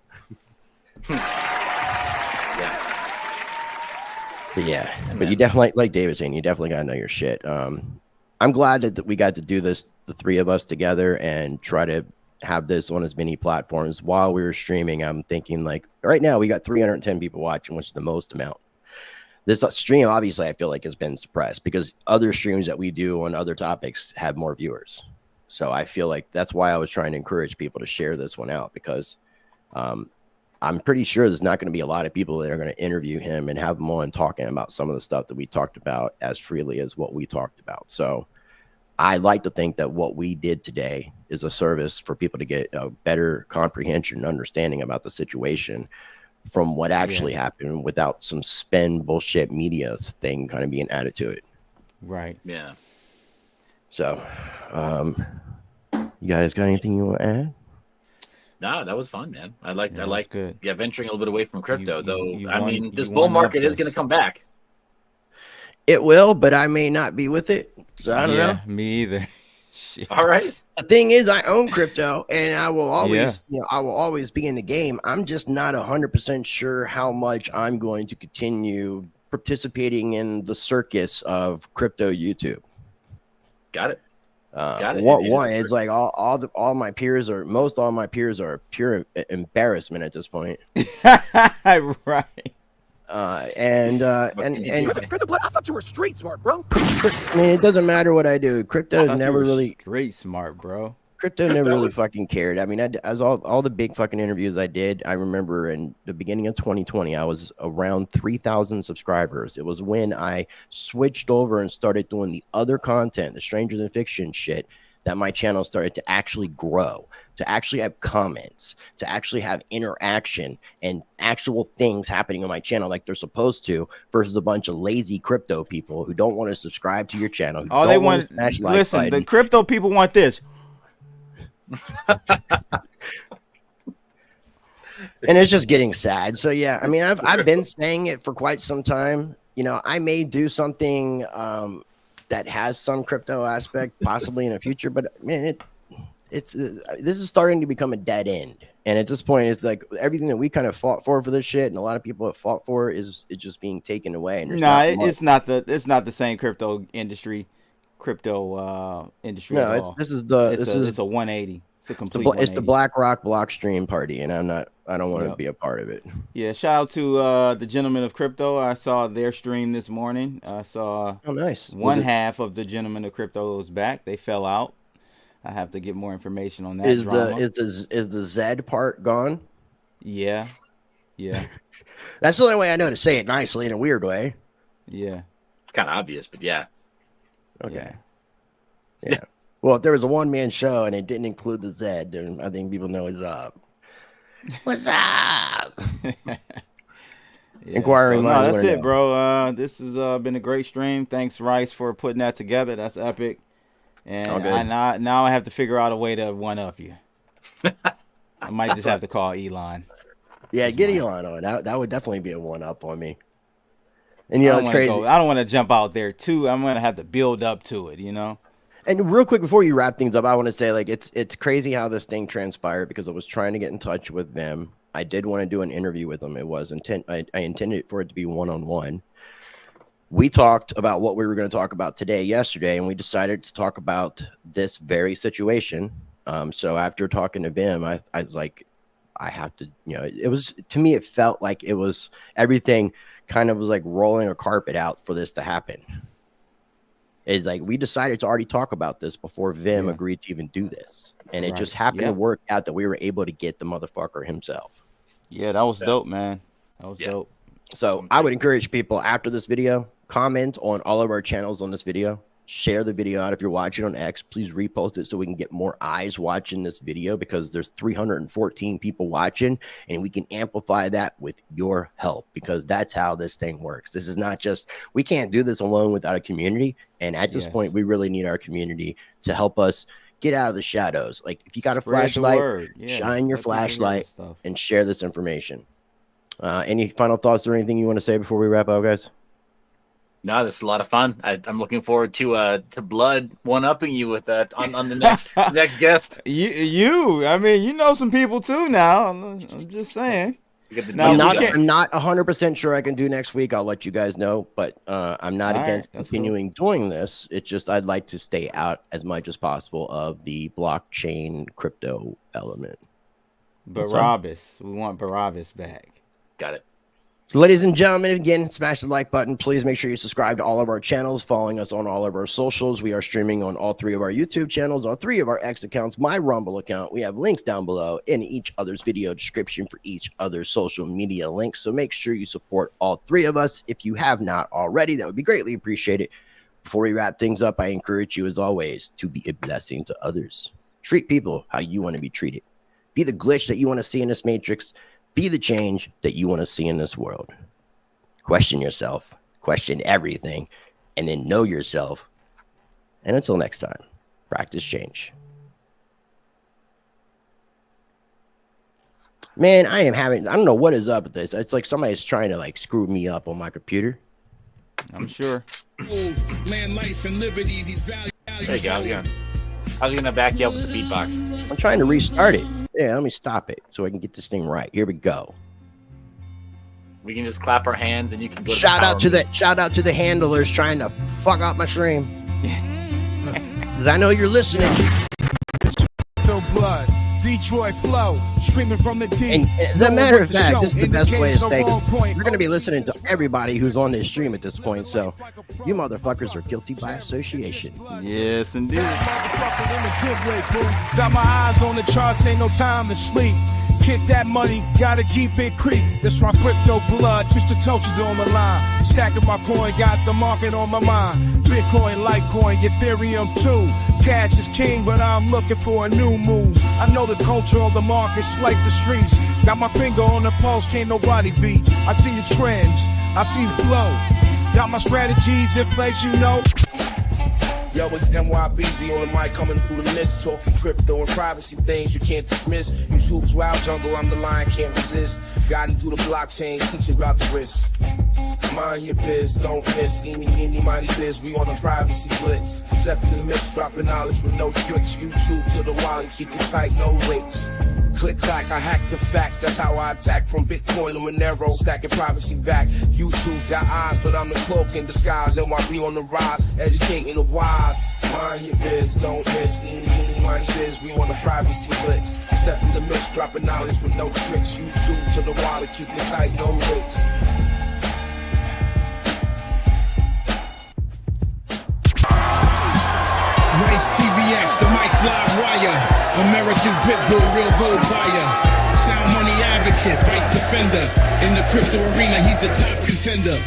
But you definitely, like David saying, you definitely got to know your shit. I'm glad that we got to do this, the three of us together, and try to have this on as many platforms. While we were streaming, I'm thinking, like, right now we got 310 people watching, which is the most amount. This stream, obviously, I feel like has been suppressed because other streams that we do on other topics have more viewers. So I feel like that's why I was trying to encourage people to share this one out, because I'm pretty sure there's not going to be a lot of people that are going to interview him and have him on talking about some of the stuff that we talked about as freely as what we talked about. So I like to think that what we did today is a service for people to get a better comprehension and understanding about the situation from what actually happened, without some spin bullshit media thing kind of being added to it. Right. Yeah. So, you guys got anything you want to add? No, that was fun, man. I like good. Yeah, venturing a little bit away from crypto, I mean, this you bull won market up is going to come back. It will, but I may not be with it. So I don't know. Me either. Shit. All right. The thing is, I own crypto, and I will always, I will always be in the game. I'm just not 100% sure how much I'm going to continue participating in the circus of crypto YouTube. Got it. One is like all my peers are, most all my peers are pure embarrassment at this point. Right. And CryptoBlood, I thought you were street smart, bro. I mean, it doesn't matter what I do. Crypto never really great smart, bro. Crypto never really fucking cared. I mean, as all the big fucking interviews I did, I remember in the beginning of 2020, I was around 3,000 subscribers. It was when I switched over and started doing the other content, the Stranger Than Fiction shit, that my channel started to actually grow, to actually have comments, to actually have interaction and actual things happening on my channel like they're supposed to, versus a bunch of lazy crypto people who don't want to subscribe to your channel. Oh, they want to listen. The crypto people want this. And it's just getting sad. So yeah, I mean, I've been saying it for quite some time. You know, I may do something that has some crypto aspect possibly in the future, but man, this is starting to become a dead end. And at this point, it's like everything that we kind of fought for this shit, and a lot of people have fought for, is just being taken away. And it's not the same crypto industry. No, it's a 180. It's a complete 180. It's the BlackRock Blockstream party, and I don't want to be a part of it. Yeah, shout out to the Gentlemen of Crypto. I saw their stream this morning. I saw nice. One half of the Gentlemen of Crypto was back. They fell out. I have to get more information on that. Is the Z part gone? Yeah. That's the only way I know to say it nicely in a weird way. Yeah. It's kind of obvious, but yeah. Okay. Yeah. Well, if there was a one-man show and it didn't include the Z, then I think people know what's up. What's up? Inquiring. That's it, bro. This has been a great stream. Thanks, Rice, for putting that together. That's epic. And now I have to figure out a way to one-up you. I might just have to call Elon. Yeah, get Elon on. That would definitely be a one-up on me. And, you know, it's crazy. I don't want to jump out there, too. I'm going to have to build up to it, you know? And real quick, before you wrap things up, I want to say, like, it's crazy how this thing transpired, because I was trying to get in touch with them. I did want to do an interview with them. It was I intended for it to be one-on-one. We talked about what we were going to talk about yesterday, and we decided to talk about this very situation. So after talking to Vem, I was like, I have to, you know, it was, to me, it felt like it was, everything kind of was like rolling a carpet out for this to happen. It's like, we decided to already talk about this before Vem agreed to even do this. And it just happened to work out that we were able to get the motherfucker himself. Yeah, that was dope, man. That was dope. So I would encourage people after this video, comment on all of our channels on this video. share the video out. If you're watching on X, please repost it so we can get more eyes watching this video, because there's 314 people watching, and we can amplify that with your help, because that's how this thing works. This is not just, we can't do this alone without a community. And at this point, we really need our community to help us get out of the shadows. Like, if you got a flashlight, shine your flashlight and share this information. Any final thoughts or anything you want to say before we wrap up, guys? No, this is a lot of fun. I'm looking forward to Blood one-upping you with that on the next next guest. I mean, you know some people too now. I'm just saying. I'm not 100% sure I can do next week. I'll let you guys know, but I'm not against continuing doing this. It's just I'd like to stay out as much as possible of the blockchain crypto element. Barabbas. We want Barabbas back. Got it. So, ladies and gentlemen, again, smash the like button. Please make sure you subscribe to all of our channels, following us on all of our socials. We are streaming on all 3 of our YouTube channels, all 3 of our X accounts, my Rumble account. We have links down below in each other's video description for each other's social media links. So make sure you support all 3 of us. If you have not already, that would be greatly appreciated. Before we wrap things up, I encourage you, as always, to be a blessing to others. Treat people how you want to be treated. Be the glitch that you want to see in this matrix. Be the change that you want to see in this world. Question yourself, question everything, and then know yourself. And until next time, practice change. Man, I don't know what is up with this. It's like somebody's trying to like screw me up on my computer. I'm sure. Land, life, and liberty, these values. There you go. I was gonna back you up with the beatbox. I'm trying to restart it. Yeah, let me stop it so I can get this thing right. Here we go. We can just clap our hands and you can go. Shout out to the handlers trying to fuck up my stream. Because I know you're listening. Blood. Detroit flow, screaming from the D. And as a matter of fact, this is the best way to stay. We're going to be listening to everybody who's on this stream at this point. So you motherfuckers are guilty by association. Yes, indeed. Got my eyes on the charts, ain't no time to sleep. Get that money, gotta keep it creep. That's why crypto blood, just the toasters on the line. Stacking my coin, got the market on my mind. Bitcoin, Litecoin, Ethereum too. Cash is king, but I'm looking for a new move. I know the culture of the markets like the streets. Got my finger on the pulse, can't nobody beat. I see the trends, I see the flow. Got my strategies in place, you know. Yo, it's NYBZ on the mic, coming through the mist, talking crypto and privacy things you can't dismiss. YouTube's wild jungle, I'm the lion, can't resist. Guiding through the blockchain, teaching about the risk. Mind your biz, don't miss. Eeny, mighty biz, we on a privacy blitz. Stepping in the mix, dropping knowledge with no tricks. YouTube to the wallet, keep it tight, no links. Click clack, I hack the facts, that's how I attack. From Bitcoin to Monero, stacking privacy back. YouTube's got eyes, but I'm the cloak in disguise. NYB on the rise, educating the wise. Mind your biz, don't miss. Eeny, mighty biz, we on the privacy blitz. Step in the mix, dropping knowledge with no tricks. YouTube to the wallet, keep it tight, no links. RiceTVx, the Mike's Live Wire. American Pitbull, real gold buyer. Sound money advocate, vice defender. In the crypto arena, he's the top contender.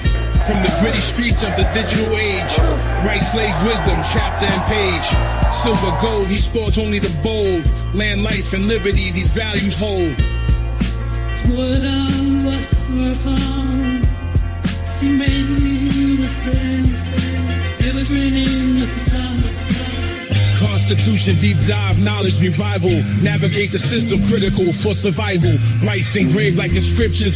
From the gritty streets of the digital age, Rice lays wisdom, chapter and page. Silver, gold, he scores only the bold. Land, life, and liberty, these values hold. Constitution, deep dive, knowledge revival. Navigate the system, critical for survival. Rice engraved like inscriptions.